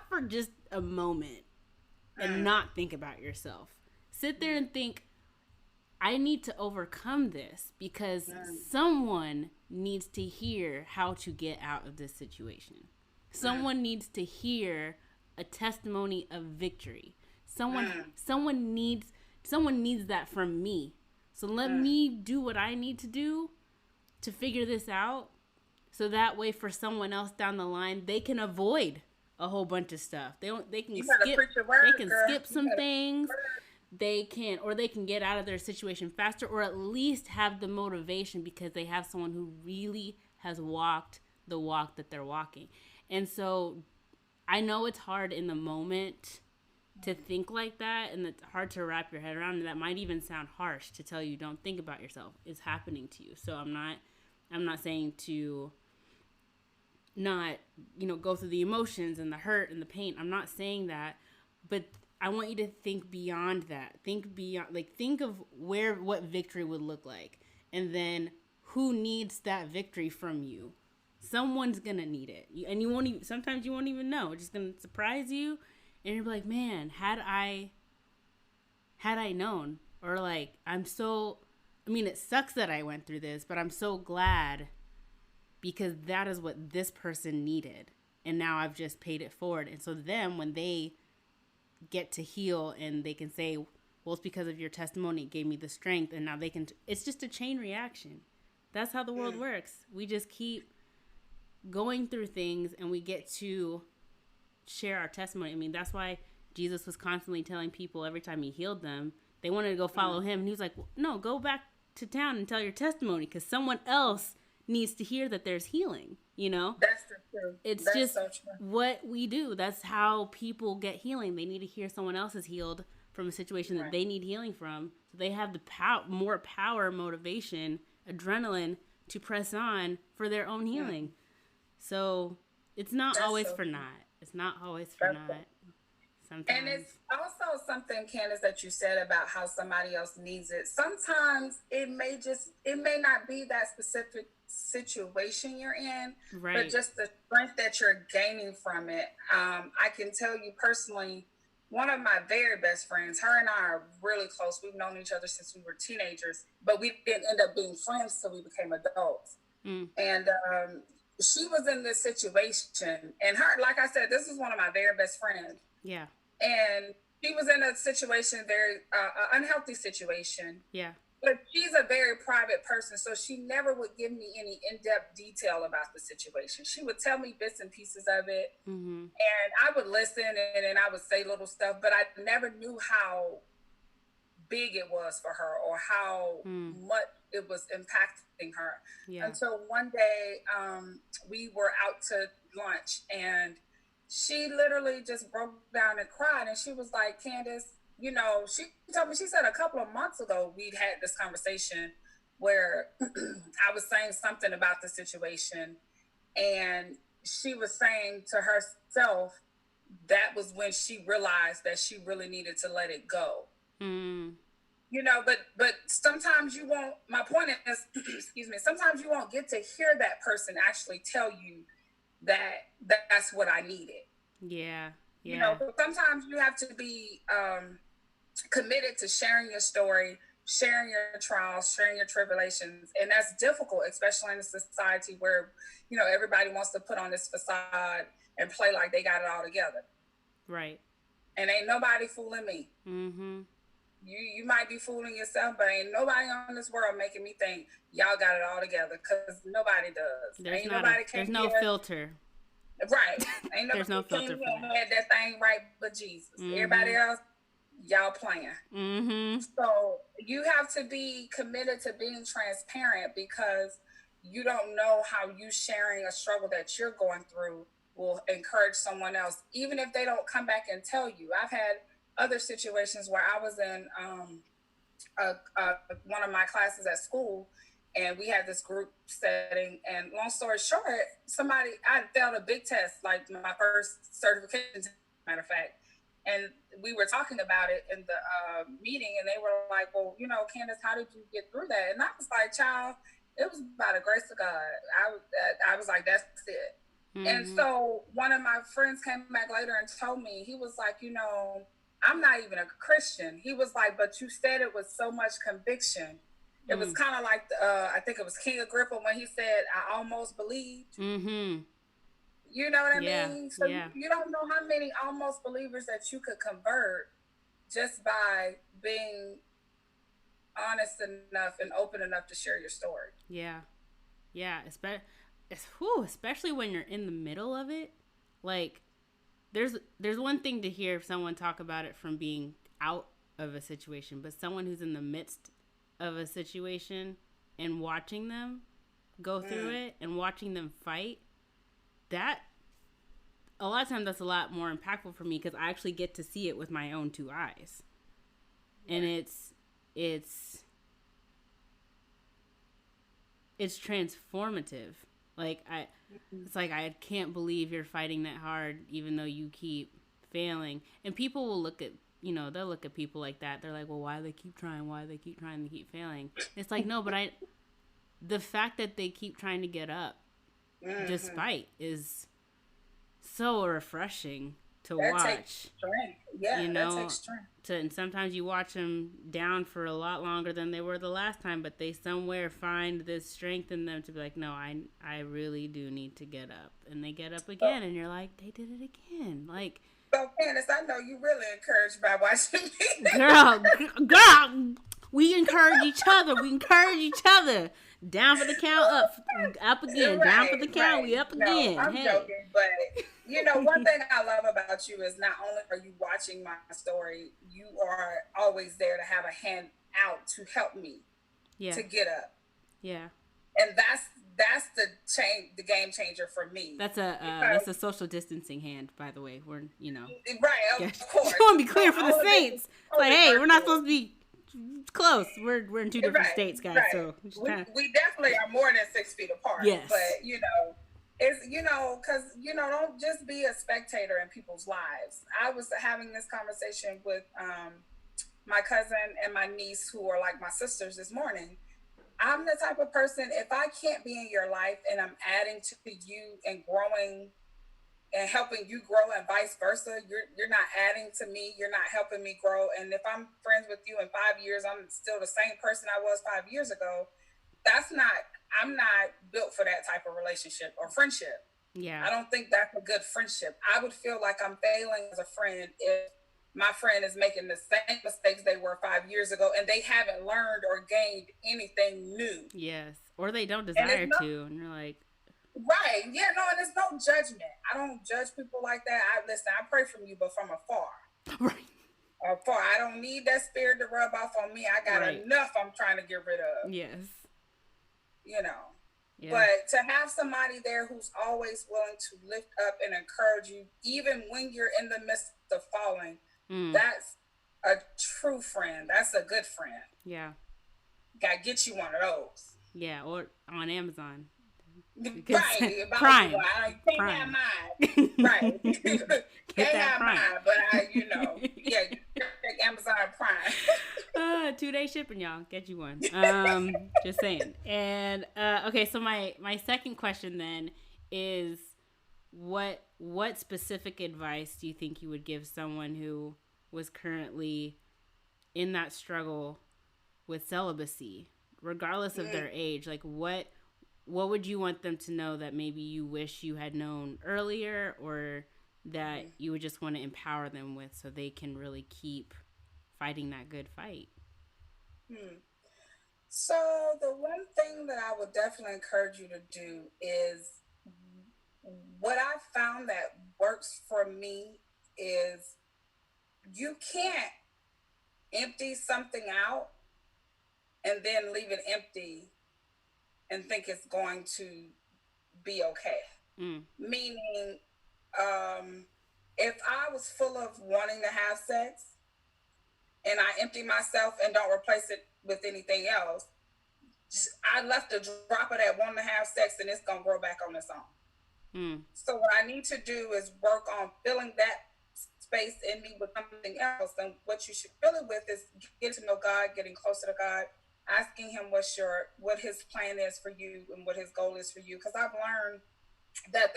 for just a moment and not think about yourself. Sit there and think, I need to overcome this because someone needs to hear how to get out of this situation. Someone needs to hear a testimony of victory. Someone needs that from me. So let me do what I need to do to figure this out. So that way for someone else down the line, they can avoid a whole bunch of stuff. They can skip some things. They can get out of their situation faster, or at least have the motivation because they have someone who really has walked the walk that they're walking. And so I know it's hard in the moment to think like that, and it's hard to wrap your head around, and that might even sound harsh to tell you don't think about yourself. It's happening to you. So I'm not saying to not, go through the emotions and the hurt and the pain. I'm not saying that, but I want you to think beyond that. Think of what victory would look like, and then who needs that victory from you. Someone's gonna need it, and sometimes you won't even know. It's just gonna surprise you, and you're like, man, had I known, or like, it sucks that I went through this, but I'm so glad because that is what this person needed, and now I've just paid it forward. And so then when they get to heal and they can say, well, it's because of your testimony, it gave me the strength, and now it's just a chain reaction. That's how the world works. We just keep going through things, and we get to share our testimony. That's why Jesus was constantly telling people every time he healed them, they wanted to go follow him. And he was like, well, no, go back to town and tell your testimony, because someone else needs to hear that there's healing, That's the truth. It's That's just so true. what we do. That's how people get healing. They need to hear someone else is healed from a situation that they need healing from. So they have the more power, motivation, adrenaline to press on for their own healing. So it's not always for naught. It's not always for naught. Sometimes. And it's also something, Candace, that you said about how somebody else needs it. Sometimes it may not be that specific situation you're in, but just the strength that you're gaining from it. I can tell you personally, one of my very best friends, her and I are really close. We've known each other since we were teenagers, but we didn't end up being friends till we became adults. And she was in this situation, and her, like I said, this is one of my very best friends. Yeah. And she was in a situation, very unhealthy situation. Yeah. But she's a very private person, so she never would give me any in-depth detail about the situation. She would tell me bits and pieces of it, and I would listen, and then I would say little stuff, but I never knew how big it was for her, or how much it was impacting her. Yeah. Until one day, we were out to lunch, and she literally just broke down and cried, and she was like, Candace, she told me, she said a couple of months ago, we'd had this conversation where I was saying something about the situation, and she was saying to herself, that was when she realized that she really needed to let it go. But sometimes you won't, my point is, excuse me, sometimes you won't get to hear that person actually tell you that's what I needed. Yeah. But sometimes you have to be committed to sharing your story, sharing your trials, sharing your tribulations. And that's difficult, especially in a society where, everybody wants to put on this facade and play like they got it all together. Right. And ain't nobody fooling me. You might be fooling yourself, but ain't nobody on this world making me think y'all got it all together, because nobody does. There's no filter. Right. Ain't There's no filter for that. Had that thing right but Jesus. Everybody else, y'all playing. So you have to be committed to being transparent, because you don't know how you sharing a struggle that you're going through will encourage someone else, even if they don't come back and tell you. I've had other situations where I was in one of my classes at school, and we had this group setting, and long story short, I failed a big test, like my first certification, matter of fact. And we were talking about it in the meeting, and they were like, well, Candace, how did you get through that? And I was like, child, it was by the grace of God. I was like, that's it. And so one of my friends came back later and told me, he was like, I'm not even a Christian. He was like, but you said it with so much conviction. It was kind of like, I think it was King Agrippa when he said, I almost believed. You know what I mean? So you don't know how many almost believers that you could convert just by being honest enough and open enough to share your story. Yeah. Yeah. Especially when you're in the middle of it. Like, there's one thing to hear someone talk about it from being out of a situation, but someone who's in the midst of a situation and watching them go through it and watching them fight, that a lot of times that's a lot more impactful for me because I actually get to see it with my own two eyes. And it's it's transformative. Like it's like I can't believe you're fighting that hard even though you keep failing. And people will look at, they'll look at people like that. They're like, "Well, why do they keep trying? Why do they keep trying to keep failing?" It's like, "No, but the fact that they keep trying to get up despite is so refreshing to That watch." takes strength. Yeah, that takes strength. And sometimes you watch them down for a lot longer than they were the last time, but they somewhere find this strength in them to be like, "No, I really do need to get up," and they get up again, and you're like, "They did it again!" Like, so Candace, I know you really encouraged by watching me. girl, we encourage each other. We encourage each other. Down for the count, up again. Right, down for the count, right. we up No, again. I'm Hey. joking, but one thing I love about you is not only are you watching my story, you are always there to have a hand out to help me Yeah. to get up. Yeah. And that's the game changer for me. That's a social distancing hand, by the way. We're right, of course. Just want to be clear for the Saints. It's like, hey, we're not supposed to be close. We're in two different states, guys. Right. So we definitely are more than 6 feet apart. Yes. But it's because don't just be a spectator in people's lives. I was having this conversation with my cousin and my niece, who are like my sisters, this morning. I'm the type of person, if I can't be in your life and I'm adding to you and growing and helping you grow and vice versa, you're not adding to me, you're not helping me grow. And if I'm friends with you in 5 years, I'm still the same person I was 5 years ago. I'm not built for that type of relationship or friendship. Yeah. I don't think that's a good friendship. I would feel like I'm failing as a friend if my friend is making the same mistakes they were 5 years ago and they haven't learned or gained anything new. Yes. Or they don't desire to. And you're like, right. Yeah, no, and there's no judgment. I don't judge people like that. I pray from you, but from afar. Right. Afar. I don't need that spirit to rub off on me. I got enough I'm trying to get rid of. Yes. Yeah. But to have somebody there who's always willing to lift up and encourage you, even when you're in the midst of falling, that's a true friend. That's a good friend. Yeah. Gotta get you one of those. Yeah, or on Amazon. Right. Prime. I can't have mine. Right. Can't have Prime. mine, but yeah, take Amazon Prime. 2-day shipping, y'all. Get you one. Just saying. And okay, so my second question then is what specific advice do you think you would give someone who was currently in that struggle with celibacy, regardless of their age? Like what would you want them to know that maybe you wish you had known earlier, or that you would just want to empower them with so they can really keep fighting that good fight? So the one thing that I would definitely encourage you to do is, what I found that works for me is, you can't empty something out and then leave it empty and think it's going to be okay. Meaning, if I was full of wanting to have sex and I empty myself and don't replace it with anything else, I left a drop of that wanting to have sex and it's going to grow back on its own. So what I need to do is work on filling that space in me with something else. And what you should fill it with is getting to know God, getting closer to God, asking him what his plan is for you and what his goal is for you. Because I've learned that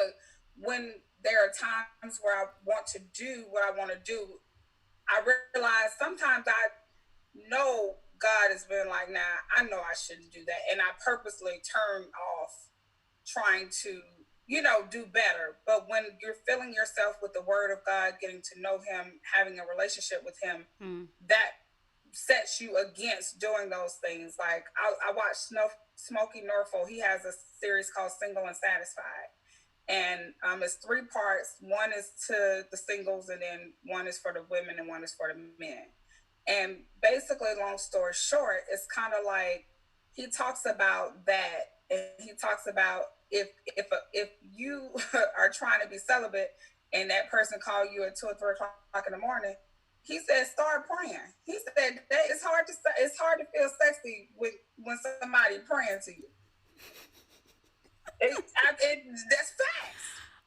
when there are times where I want to do what I want to do, I realize sometimes I know God has been like, nah, I know I shouldn't do that. And I purposely turn off trying to do better. But when you're filling yourself with the word of God, getting to know him, having a relationship with him, that sets you against doing those things. Like I watched Smokey Norfolk. He has a series called Single and Satisfied. And it's three parts. One is to the singles, and then one is for the women, and one is for the men. And basically, long story short, it's kind of like he talks about that, and he talks about if you are trying to be celibate, and that person call you at 2 or 3 o'clock in the morning, he said start praying. He said that it's hard to feel sexy when somebody praying to you. That's facts.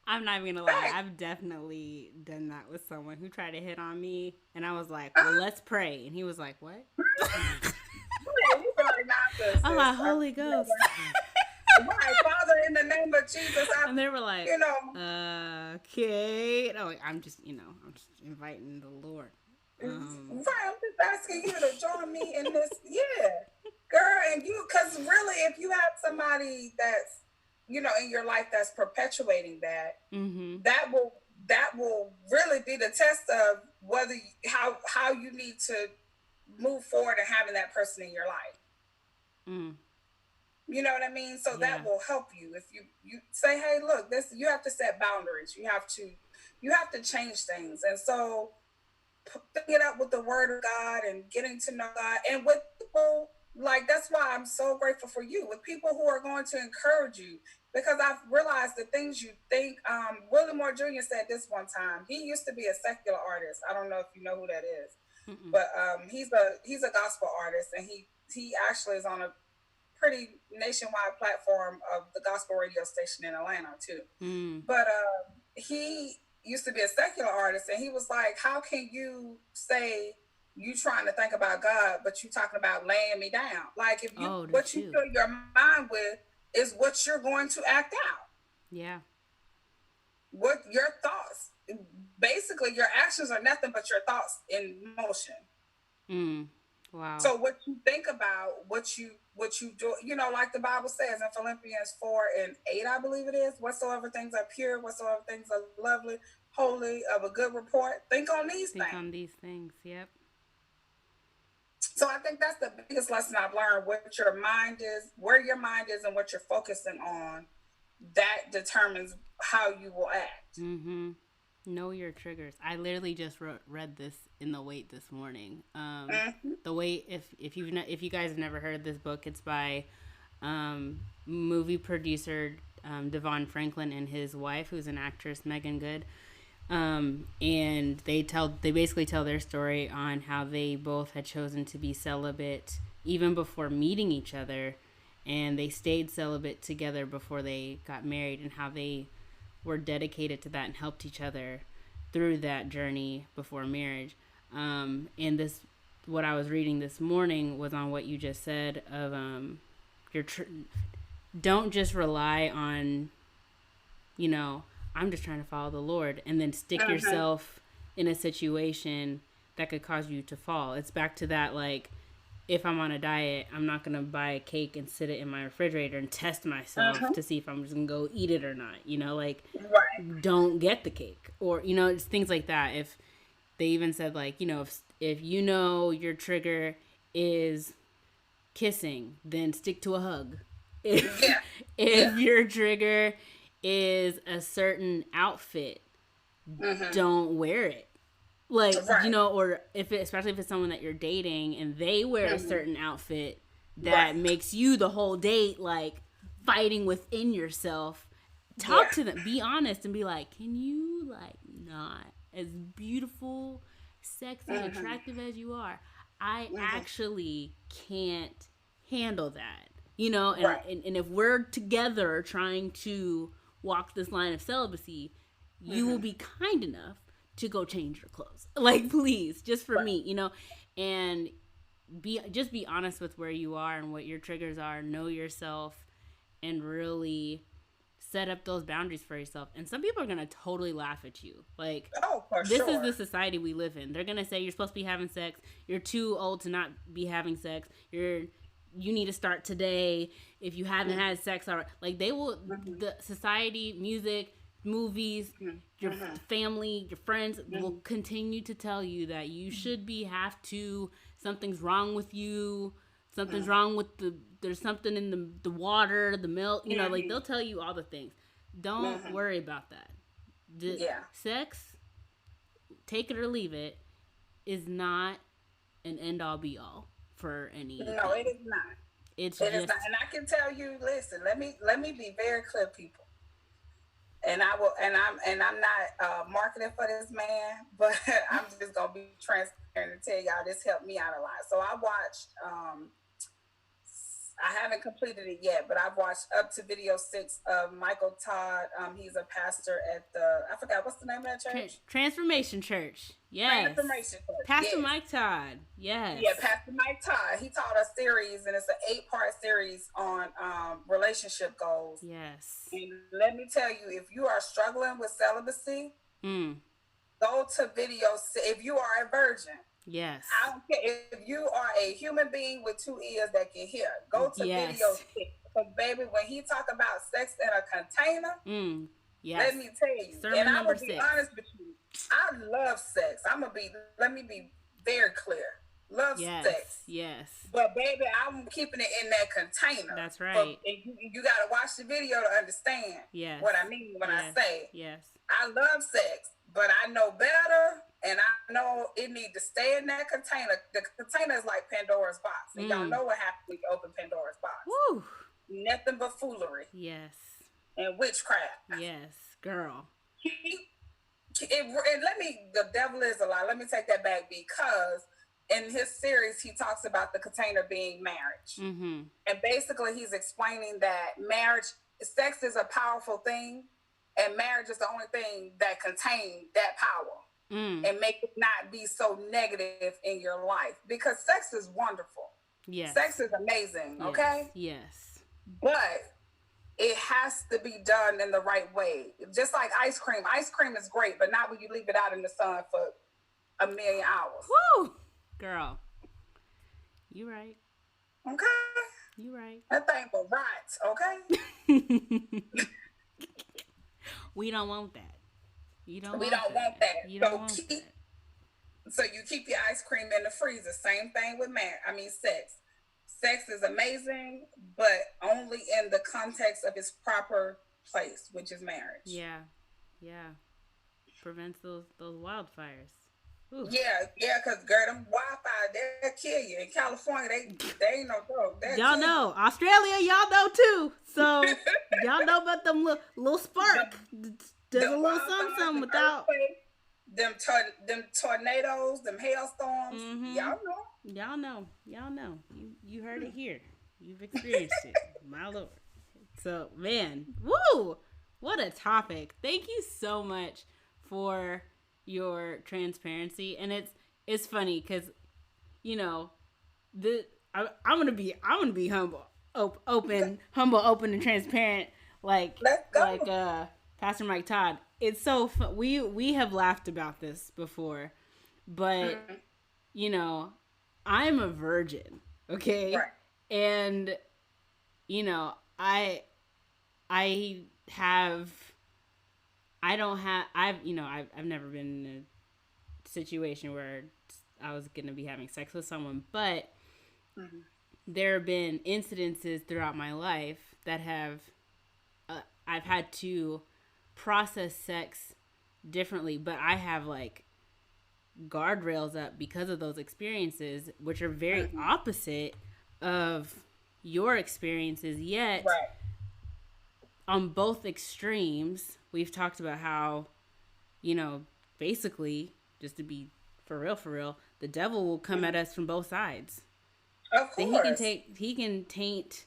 I'm not even gonna lie. I've definitely done that with someone who tried to hit on me, and I was like, "Well, let's pray," and he was like, "What?" I'm like, "Holy Ghost." Right, Father, in the name of Jesus. And they were like, okay. And I'm just inviting the Lord. Right, I'm just asking you to join me in this. Yeah, girl, and because really, if you have somebody that's, in your life that's perpetuating that, that will really be the test of whether how you need to move forward and having that person in your life. You know what I mean? So that will help you if you say, hey, look, you have to set boundaries. You have to change things. And so putting it up with the word of God and getting to know God, and with people, like, that's why I'm so grateful for you, with people who are going to encourage you, because I've realized the things you think. Willie Moore Jr. said this one time. He used to be a secular artist. I don't know if you know who that is. But he's a gospel artist, and he actually is on a pretty nationwide platform of the gospel radio station in Atlanta too. But he used to be a secular artist, and he was like, how can you say you trying to think about God, but you talking about laying me down? Like, if you what you fill your mind with is what you're going to act out. Yeah. What your thoughts, basically your actions are nothing but your thoughts in motion. Wow. So what you think about, what you do, like the Bible says in Philippians 4:8, I believe it is, whatsoever things are pure, whatsoever things are lovely, holy, of a good report, think on these things. Think on these things, yep. So I think that's the biggest lesson I've learned. What your mind is, where your mind is, and what you're focusing on, that determines how you will act. Know your triggers. I literally just read this in The Wait this morning. The Wait, if you guys have never heard this book, it's by movie producer Devon Franklin and his wife, who's an actress, Megan Good. And they basically tell their story on how they both had chosen to be celibate even before meeting each other, and they stayed celibate together before they got married, and how they were dedicated to that and helped each other through that journey before marriage. And this, what I was reading this morning was on what you just said of don't just rely on, I'm just trying to follow the Lord, and then stick yourself in a situation that could cause you to fall. It's back to that, like, if I'm on a diet, I'm not going to buy a cake and sit it in my refrigerator and test myself to see if I'm just going to go eat it or not. Don't get the cake. Or, it's things like that. If they even said, like, if your trigger is kissing, then stick to a hug. If your trigger is a certain outfit, don't wear it. Like, or especially if it's someone that you're dating and they wear a certain outfit that makes you the whole date, like, fighting within yourself, talk to them, be honest, and be like, can you, like, not, as beautiful, sexy, attractive as you are, I actually can't handle that, and if we're together trying to walk this line of celibacy, you will be kind enough to go change your clothes, like, please, just for me, and be honest with where you are and what your triggers are. Know yourself and really set up those boundaries for yourself. And some people are gonna totally laugh at you, like, this is the society we live in. They're gonna say you're supposed to be having sex, you're too old to not be having sex, you're you need to start today if you haven't had sex already. Like, they will, the society, music, movies, your family, your friends will continue to tell you that you should have to, something's wrong with you, something's wrong with there's something in the water, the milk, like, they'll tell you all the things. Don't worry about that. Sex, take it or leave it, is not an end all be all for any. No, it is not. It is not. And I can tell you, listen, let me be very clear, people. And I will, and I'm not marketing for this man, but I'm just gonna be transparent and tell y'all this helped me out a lot. So I watched. I haven't completed it yet, but I've watched up to video 6 of Michael Todd. He's a pastor at I forgot, what's the name of that church? Transformation Church. Yes. Transformation Church. Pastor Mike Todd. Yes. Yeah, Pastor Mike Todd. He taught a series, and it's an 8-part series on relationship goals. Yes. And let me tell you, if you are struggling with celibacy, go to video. If you are a virgin. Yes. I don't care if you are a human being with 2 ears that can hear. Go to video 6. Because, baby, when he talk about sex in a container, let me tell you. Sermon and I'm number going to be 6. honest with you. I love sex. Let me be very clear. Love sex. Yes. But, baby, I'm keeping it in that container. That's right. You got to watch the video to understand what I mean when I say. Yes. I love sex, but I know better. And I know it need to stay in that container. The container is like Pandora's box. And y'all know what happens when you open Pandora's box. Woo. Nothing but foolery. Yes. And witchcraft. Yes, girl. The devil is a lie. Let me take that back, because in his series, he talks about the container being marriage. And basically, he's explaining that sex is a powerful thing. And marriage is the only thing that contains that power. And make it not be so negative in your life, because sex is wonderful. Yes. Sex is amazing. Okay. Yes. But it has to be done in the right way. Just like ice cream. Ice cream is great, but not when you leave it out in the sun for 1,000,000 hours. Woo, girl. You right. Okay. You right. That thing will rot. Okay. We don't want that. We don't want that. So you keep your ice cream in the freezer. Same thing with sex. Sex is amazing, but only in the context of its proper place, which is marriage. Yeah. Prevents those wildfires. Ooh. Yeah, because girl, them wildfires, they'll kill you. In California, they ain't no joke. Y'all know. Australia, y'all know too. So y'all know about them little spark. There's a little something without them tornadoes, them hailstorms. Y'all know. You heard it here. You've experienced it, my lord. So, man, woo! What a topic! Thank you so much for your transparency, and it's funny because I'm gonna be humble, open, and transparent, like Pastor Mike Todd. It's so fun. We have laughed about this before, but I'm a virgin, okay? Right. And I've never been in a situation where I was gonna be having sex with someone, but there have been incidences throughout my life that have I've had to process sex differently, but I have like guardrails up because of those experiences, which are very opposite of your experiences, yet on both extremes we've talked about how basically, just to be for real, the devil will come at us from both sides. Of course. He can taint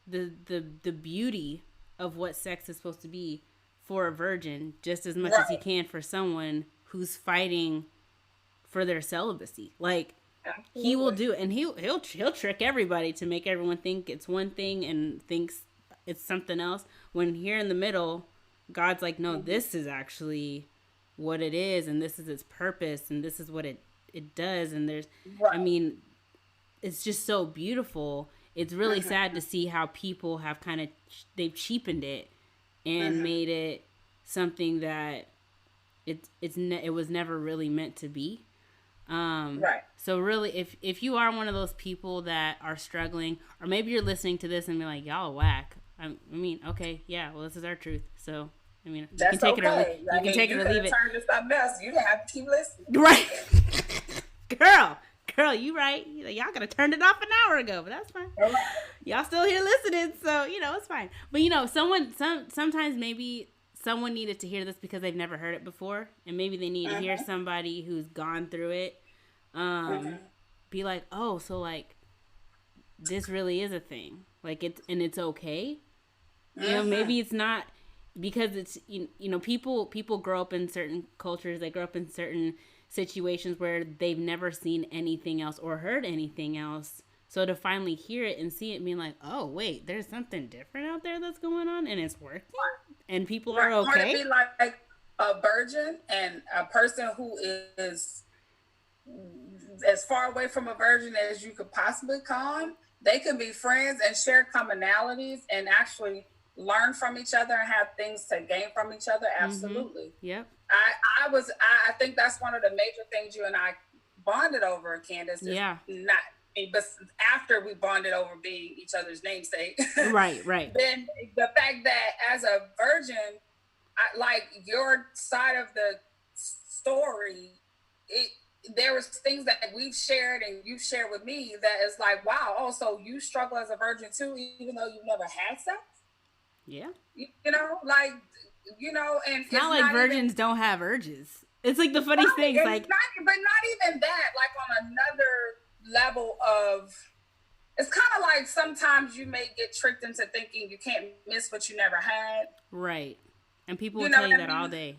the beauty of what sex is supposed to be for a virgin just as much as he can for someone who's fighting for their celibacy. Like, absolutely. He will do, and he'll trick everybody to make everyone think it's one thing and thinks it's something else, when here in the middle, God's like, no, this is actually what it is, and this is its purpose, and this is what it does, and there's I mean, it's just so beautiful. it's really sad to see how people have kind of they've cheapened it and made it something that it was never really meant to be. Right. So really, if you are one of those people that are struggling, or maybe you're listening to this and be like, y'all whack. I mean, okay, yeah, well, this is our truth. So, I mean, you That's can take okay. it or you can take it or leave it. Turn to something else. You didn't have to keep listening. Right, girl, you right. Y'all could have turned it off an hour ago, but that's fine. Right. Y'all still here listening, so it's fine. But sometimes maybe someone needed to hear this because they've never heard it before, and maybe they need to hear somebody who's gone through it. Be like, oh, so like this really is a thing, like it's okay. Maybe it's not, because it's people grow up in certain cultures, they grow up in certain situations where they've never seen anything else or heard anything else. So to finally hear it and see it, being like, oh wait, there's something different out there that's going on and it's working and people are okay. Or to be like a virgin and a person who is as far away from a virgin as you could possibly come. They can be friends and share commonalities and actually learn from each other and have things to gain from each other. Absolutely. Yep. I think that's one of the major things you and I bonded over, Candace. Yeah. But after we bonded over being each other's namesake. Right. Then the fact that as a virgin, like your side of the story, there was things that we've shared and you've shared with me that is like, wow, oh, so you struggle as a virgin too, even though you've never had sex? Yeah. And it's not like virgins don't have urges. It's like the funny thing. But like, not even that, like on another level of, it's kind of like sometimes you may get tricked into thinking you can't miss what you never had. Right. And people will tell you that all day.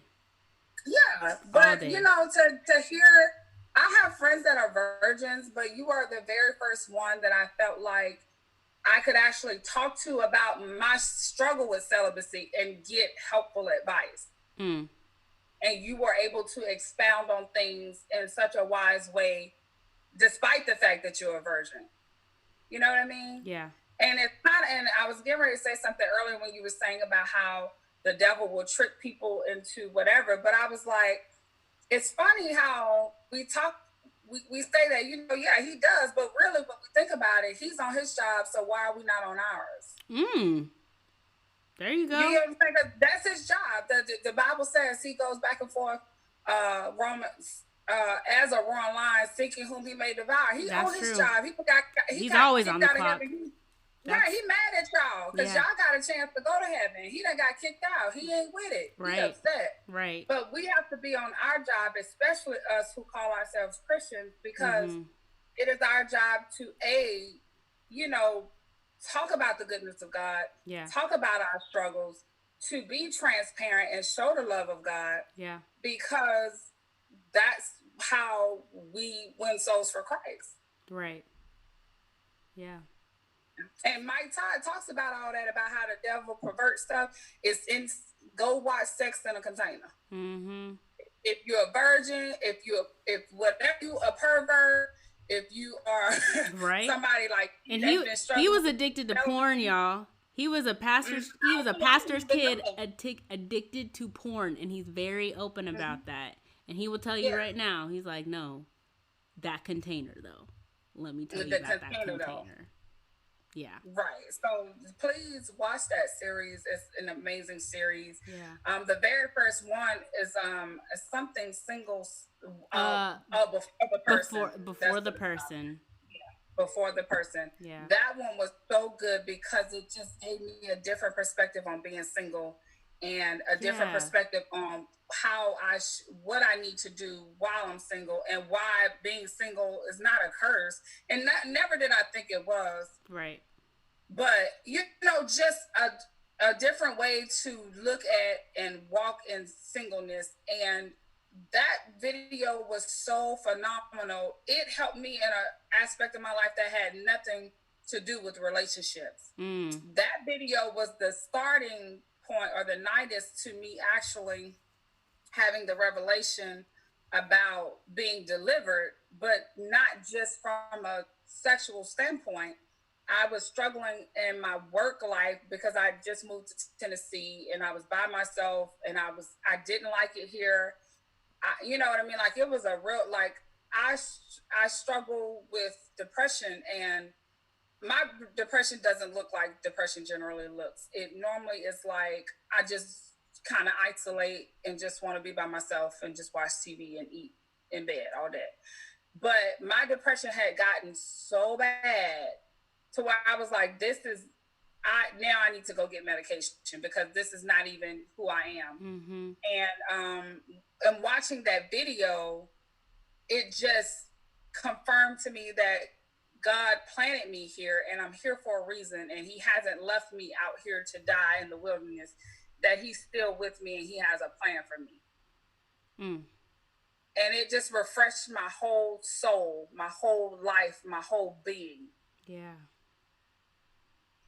Yeah. But, to hear, I have friends that are virgins, but you are the very first one that I felt like I could actually talk to about my struggle with celibacy and get helpful advice. And you were able to expound on things in such a wise way, despite the fact that you're a virgin. You know what I mean? Yeah. And it's not, and I was getting ready to say something earlier when you were saying about how the devil will trick people into whatever, but I was like, it's funny how we say that, yeah, he does, but really when we think about it, he's on his job, so why are we not on ours? There you go. You know what I'm saying? That's his job. The Bible says he goes back and forth, Romans, as a roaring lion, seeking whom he may devour. He's on his job. He's always on the clock. Yeah, he mad at y'all because y'all got a chance to go to heaven. He done got kicked out. He ain't with it. Right. He upset. Right. But we have to be on our job, especially us who call ourselves Christians, because it is our job to talk about the goodness of God. Yeah. Talk about our struggles, to be transparent and show the love of God. Yeah. Because that's how we win souls for Christ. Right. Yeah. And Mike Todd talks about all that, about how the devil perverts stuff. Go watch Sex in a Container. If you're a virgin, if whatever you a pervert, if you are somebody like, and he was addicted to porn, y'all. He was a pastor's kid addicted to porn, and he's very open about that. And he will tell you right now, he's like, no, that container though. Let me tell you about that container. Yeah. Right. So please watch that series. It's an amazing series. Yeah. The very first one is something singles before the person. Before the person. Yeah. That one was so good because it just gave me a different perspective on being single and a different perspective on how what I need to do while I'm single, and why being single is not a curse. And never did I think it was. Right. But, just a different way to look at and walk in singleness. And that video was so phenomenal. It helped me in an aspect of my life that had nothing to do with relationships. That video was the starting point, or the nidus to me actually having the revelation about being delivered, but not just from a sexual standpoint. I was struggling in my work life because I just moved to Tennessee and I was by myself and I didn't like it here. You know what I mean? Like it was a real like I struggle with depression, and my depression doesn't look like depression generally looks. It normally is like I just kind of isolate and just want to be by myself and just watch TV and eat in bed all day. But my depression had gotten so bad to where I was like, this is I need to go get medication because this is not even who I am. Mm-hmm. And watching that video, it just confirmed to me that God planted me here and I'm here for a reason, and he hasn't left me out here to die in the wilderness, that he's still with me and he has a plan for me. Mm. And it just refreshed my whole soul, my whole life, my whole being. Yeah.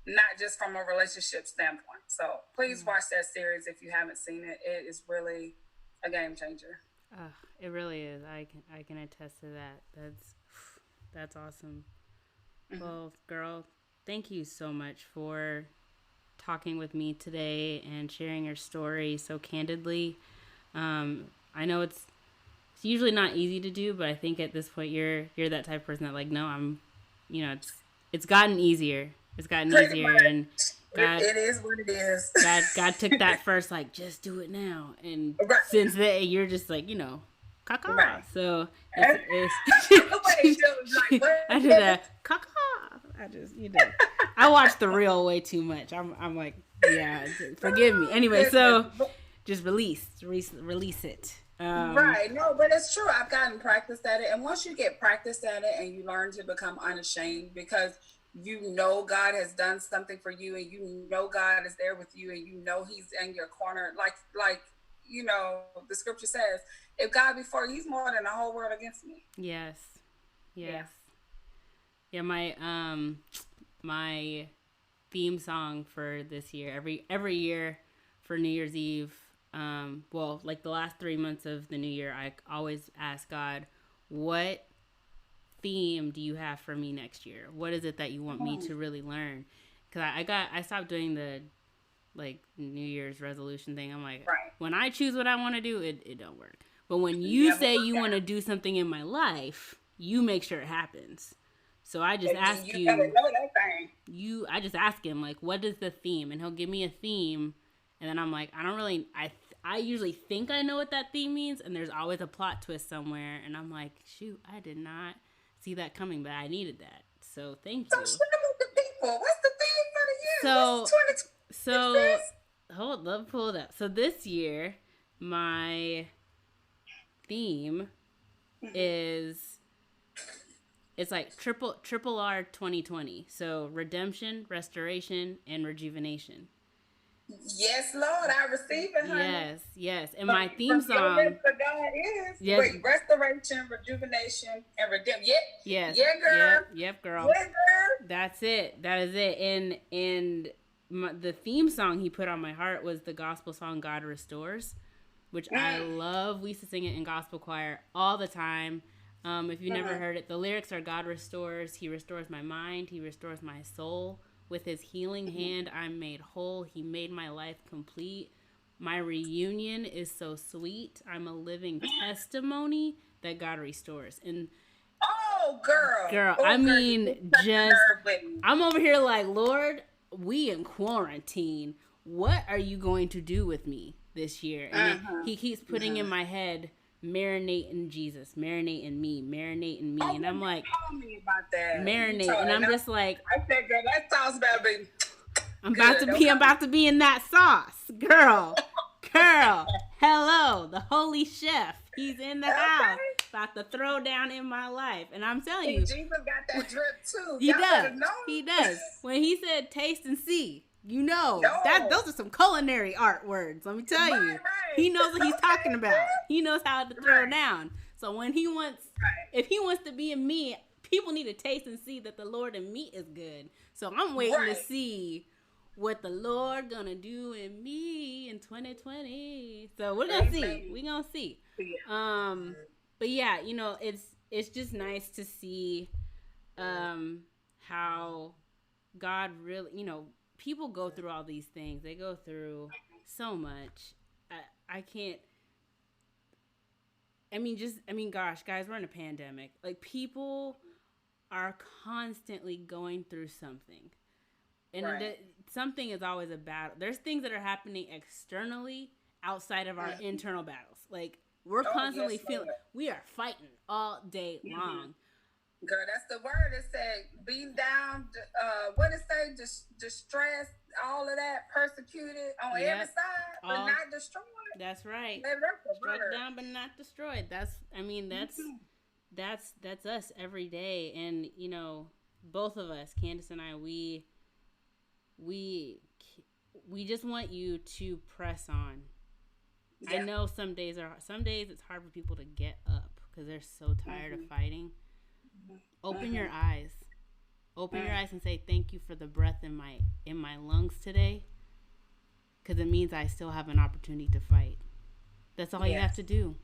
Not just from a relationship standpoint. So please watch that series if you haven't seen it. It is really a game changer. It really is. I can attest to that. That's awesome. Mm-hmm. Well, girl, thank you so much for talking with me today and sharing your story so candidly. I know it's usually not easy to do, but I think at this point you're that type of person that like, no, I'm, it's gotten easier. It's gotten Pretty easier, much. And God, it is what it is. God took that first, like, just do it now, and since then you're just like, caca. Right. So I did that caca. I just, I watch The Real way too much. I'm like, yeah, forgive me. Anyway, so just release it. Right. No, but it's true. I've gotten practice at it, and once you get practice at it, and you learn to become unashamed because God has done something for you, and God is there with you, and he's in your corner. Like the scripture says, if God before you, he's more than the whole world against me. Yes. Yeah, my theme song for this year, every year for New Year's Eve, like the last 3 months of the new year, I always ask God, what theme do you have for me next year? What is it that you want me to really learn? Because I stopped doing the like New Year's resolution thing. I'm like, when I choose what I want to do, it don't work. But when you say you want to do something in my life, you make sure it happens. So I just ask you. Gotta know that thing. I just ask him, like, what is the theme? And he'll give me a theme, and then I'm like, I usually think I know what that theme means, and there's always a plot twist somewhere, and I'm like, shoot, I did not see that coming, but I needed that. So thank you. So share with the people. What's the theme for the year? Hold up, pull it up. So this year, my theme is, it's like triple R 2020. So redemption, restoration, and rejuvenation. Yes, Lord, I receive it, honey. Yes. And my theme song is restoration, rejuvenation, and redemption. Yes. Yeah, girl. Yep, girl. Yeah, girl. That's it. That is it. And the theme song he put on my heart was the gospel song God Restores, which I love. We used to sing it in gospel choir all the time. If you've never heard it, the lyrics are, God restores. He restores my mind. He restores my soul. With his healing hand, I'm made whole. He made my life complete. My reunion is so sweet. I'm a living testimony that God restores. And girl, I mean, I'm over here like, Lord, we in quarantine. What are you going to do with me this year? And he keeps putting in my head, marinate in Jesus, marinate in me, and I'm like, tell me about that. Marinate, and I'm just like, I said, girl, that sauce about to be. I'm about to be in that sauce, girl. Hello, the holy chef. He's in the house, about to throw down in my life, and I'm telling you, Jesus got that drip too. He does. When he said, "Taste and see." Those are some culinary art words. Let me tell you. Right. He knows what he's talking about. He knows how to throw down. So when if he wants to be in me, people need to taste and see that the Lord in me is good. So I'm waiting to see what the Lord gonna do in me in 2020. So we're gonna see. We're gonna see. But yeah, it's just nice to see how God really, people go through all these things. They go through so much. I can't. Gosh, guys, we're in a pandemic. Like, people are constantly going through something. And Right. something is always a battle. There's things that are happening externally outside of our internal battles. Like, we're Oh, constantly yes, feeling, Lord. we are fighting all day long. Girl, that's the word. It said, be down, what it say? Distressed, all of that, persecuted on every Yep. side, but All not destroyed. That's right. Baby, that's the Struck word. down but not destroyed. That's us every day. And both of us, Candace and I, we we just want you to press on. Yeah. I know some days it's hard for people to get up because they're so tired of fighting. Open your eyes. Open your eyes and say thank you for the breath in my lungs today, because it means I still have an opportunity to fight. That's all you have to do.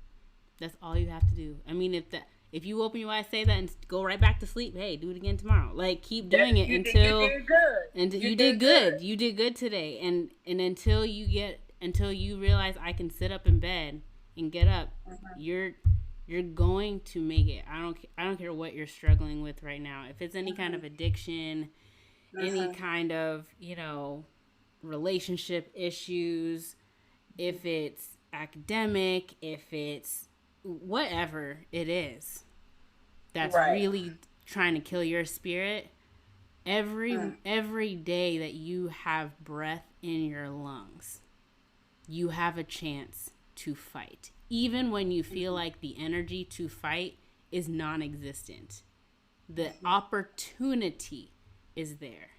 That's all you have to do. I mean, if you open your eyes, say that, and go right back to sleep, hey, do it again tomorrow. Like, keep doing it until you did good. And you did good. You did good today, and until you realize I can sit up in bed and get up, you're going to make it. I don't care what you're struggling with right now. If it's any kind of addiction, any kind of relationship issues, if it's academic, if it's whatever it is that's really trying to kill your spirit, every day that you have breath in your lungs, you have a chance to fight, even when you feel like the energy to fight is non-existent. The opportunity is there.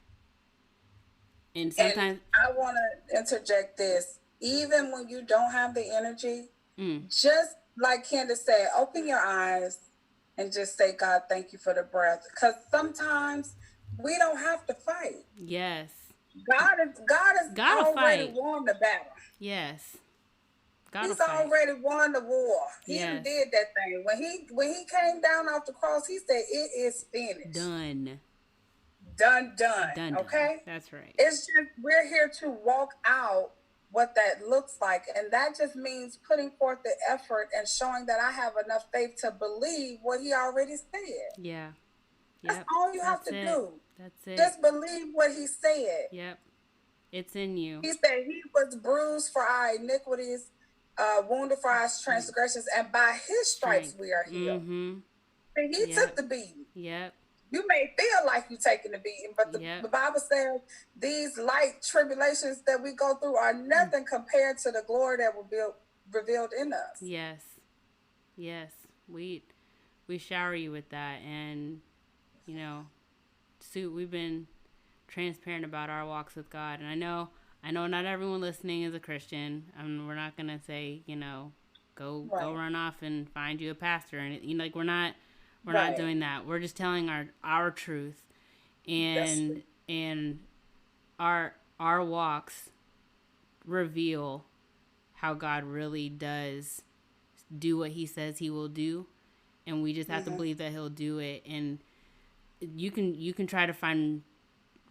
And sometimes, and I want to interject this. Even when you don't have the energy, just like Candace said, open your eyes and just say, God, thank you for the breath. Because sometimes we don't have to fight. Yes. God has already won the battle. Yes. He's already won the war. He did that thing. When he came down off the cross, he said, it is finished. Done. Okay? That's right. It's just, we're here to walk out what that looks like, and that just means putting forth the effort and showing that I have enough faith to believe what he already said. Yeah. That's all you have to do. That's it. Just believe what he said. Yep. It's in you. He said he was bruised for our iniquities, wounded for our transgressions, and by his stripes we are healed. And he took the beating. Yep. You may feel like you're taking the beating, but the Bible says these light tribulations that we go through are nothing compared to the glory that will be revealed in us. Yes. Yes. We shower you with that. And, Sue, we've been transparent about our walks with God. And I know not everyone listening is a Christian. We're not going to say, go run off and find you a pastor. And, we're not doing that. We're just telling our truth, and our walks reveal how God really does do what he says he will do, and we just have to believe that he'll do it. And you can try to find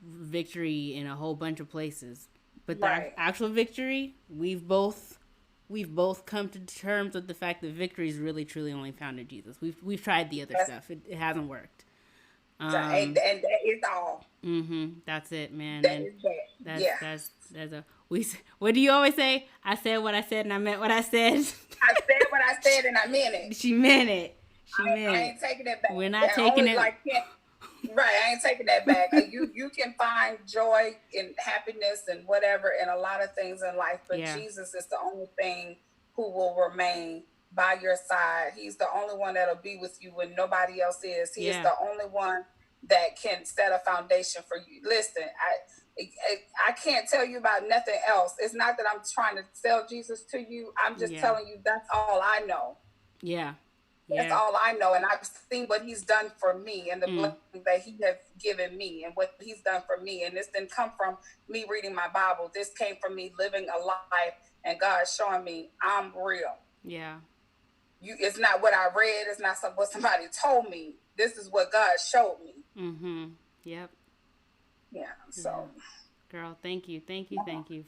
victory in a whole bunch of places, but the actual victory, we've both come to terms with the fact that victory is really truly only found in Jesus. We've tried the other stuff. It hasn't worked. And that is all. That's it, man. That's what do you always say? I said what I said and I meant what I said. I said what I said and I meant it. She meant it. I ain't taking it back. We're not taking it. I ain't taking that back. You can find joy and happiness and whatever in a lot of things in life, but Jesus is the only thing who will remain by your side. He's the only one that'll be with you when nobody else is. He is the only one that can set a foundation for you. Listen, I can't tell you about nothing else. It's not that I'm trying to sell Jesus to you. I'm just telling you that's all I know. Yeah. That's all I know. And I've seen what he's done for me and the blessing that he has given me and what he's done for me. And this didn't come from me reading my Bible. This came from me living a life and God showing me I'm real. Yeah. It's not what I read. It's not what somebody told me. This is what God showed me. Yep. Yeah. Yeah. So, Girl, thank you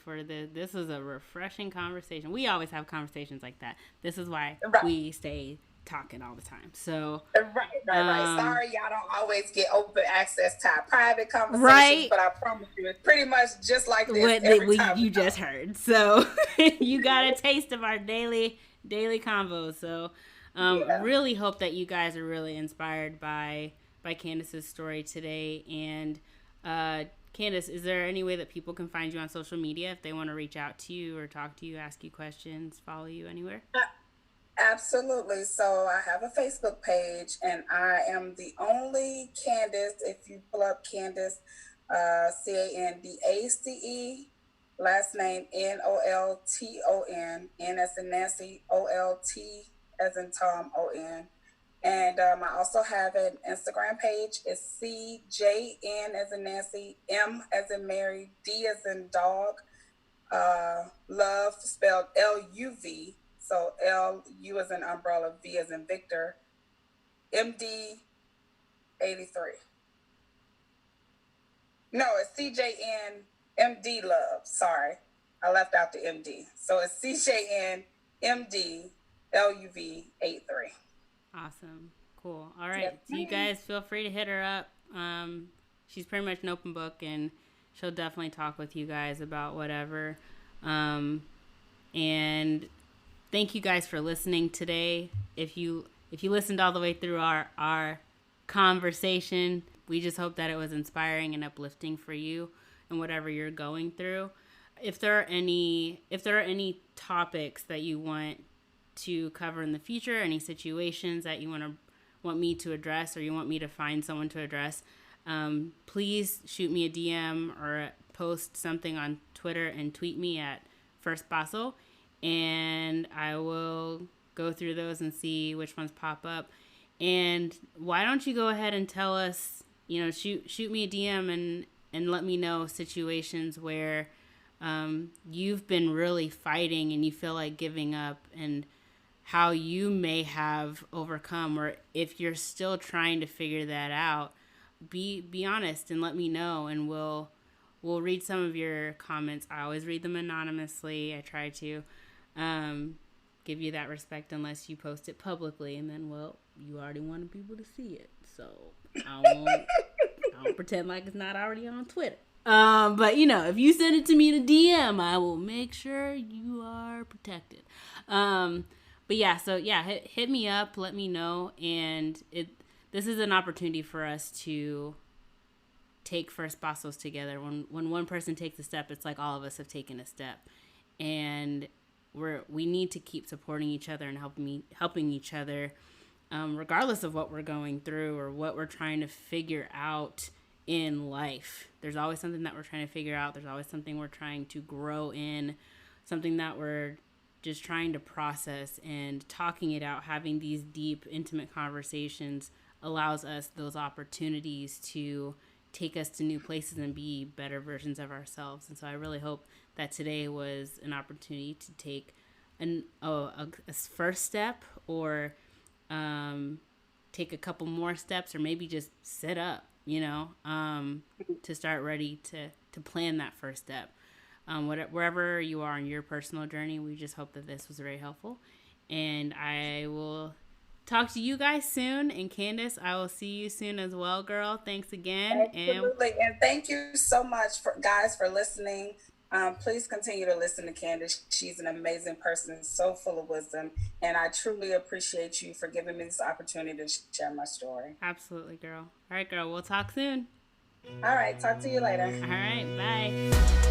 for this was a refreshing conversation. We always have conversations like that. This is why right. we stay talking all the time. So, Right. um, Sorry, y'all don't always get open access to our private conversations, right, but I promise you, it's pretty much just like this what every time we you just talk. heard. So, you got a taste of our daily convo. So, Yeah. really hope that you guys are really inspired by Candace's story today. And Candace, is there any way that people can find you on social media if they want to reach out to you or talk to you, ask you questions, follow you anywhere? Absolutely. So I have a Facebook page, and I am the only Candace. If you pull up Candace, Candace, last name Nolton, N as in Nancy, Olt as in Tom, On. And I also have an Instagram page. It's CJN as in Nancy, M as in Mary, D as in dog, love spelled LUV. So LU as in umbrella, V as in Victor, MD 83. No, it's CJN MD love. Sorry, I left out the MD. So it's CJN MD LUV 83. Awesome. Cool. All right. Yes, So you ma'am. guys feel free to hit her up. She's pretty much an open book, and she'll definitely talk with you guys about whatever. Um, and thank you guys for listening today. If you listened all the way through our conversation, we just hope that it was inspiring and uplifting for you and whatever you're going through. If there are any topics that you want to cover in the future, any situations that you want me to address, or you want me to find someone to address, please shoot me a DM or post something on Twitter and tweet me at First Basso, and I will go through those and see which ones pop up. And why don't you go ahead and tell us, shoot me a DM and let me know situations where you've been really fighting and you feel like giving up, and how you may have overcome, or if you're still trying to figure that out. Be honest and let me know, and we'll read some of your comments. I always read them anonymously. I try to give you that respect unless you post it publicly, and then, well, you already wanted people to see it, so I won't pretend like it's not already on Twitter. But if you send it to me in a DM, I will make sure you are protected. But yeah, so yeah, hit me up, let me know, and this is an opportunity for us to take first passos together. When one person takes a step, it's like all of us have taken a step, and we need to keep supporting each other and helping each other, regardless of what we're going through or what we're trying to figure out in life. There's always something that we're trying to figure out. There's always something we're trying to grow in, something that we're just trying to process, and talking it out, having these deep, intimate conversations allows us those opportunities to take us to new places and be better versions of ourselves. And so I really hope that today was an opportunity to take a first step, or take a couple more steps, or maybe just sit up, to start ready to plan that first step. Wherever you are in your personal journey, we just hope that this was very helpful. And I will talk to you guys soon. And Candace, I will see you soon as well, girl. Thanks again. And Absolutely. And thank you so much, guys, for listening. Please continue to listen to Candace. She's an amazing person, so full of wisdom. And I truly appreciate you for giving me this opportunity to share my story. absolutely, girl. All right, girl. We'll talk soon. All right. Talk to you later. All right. Bye.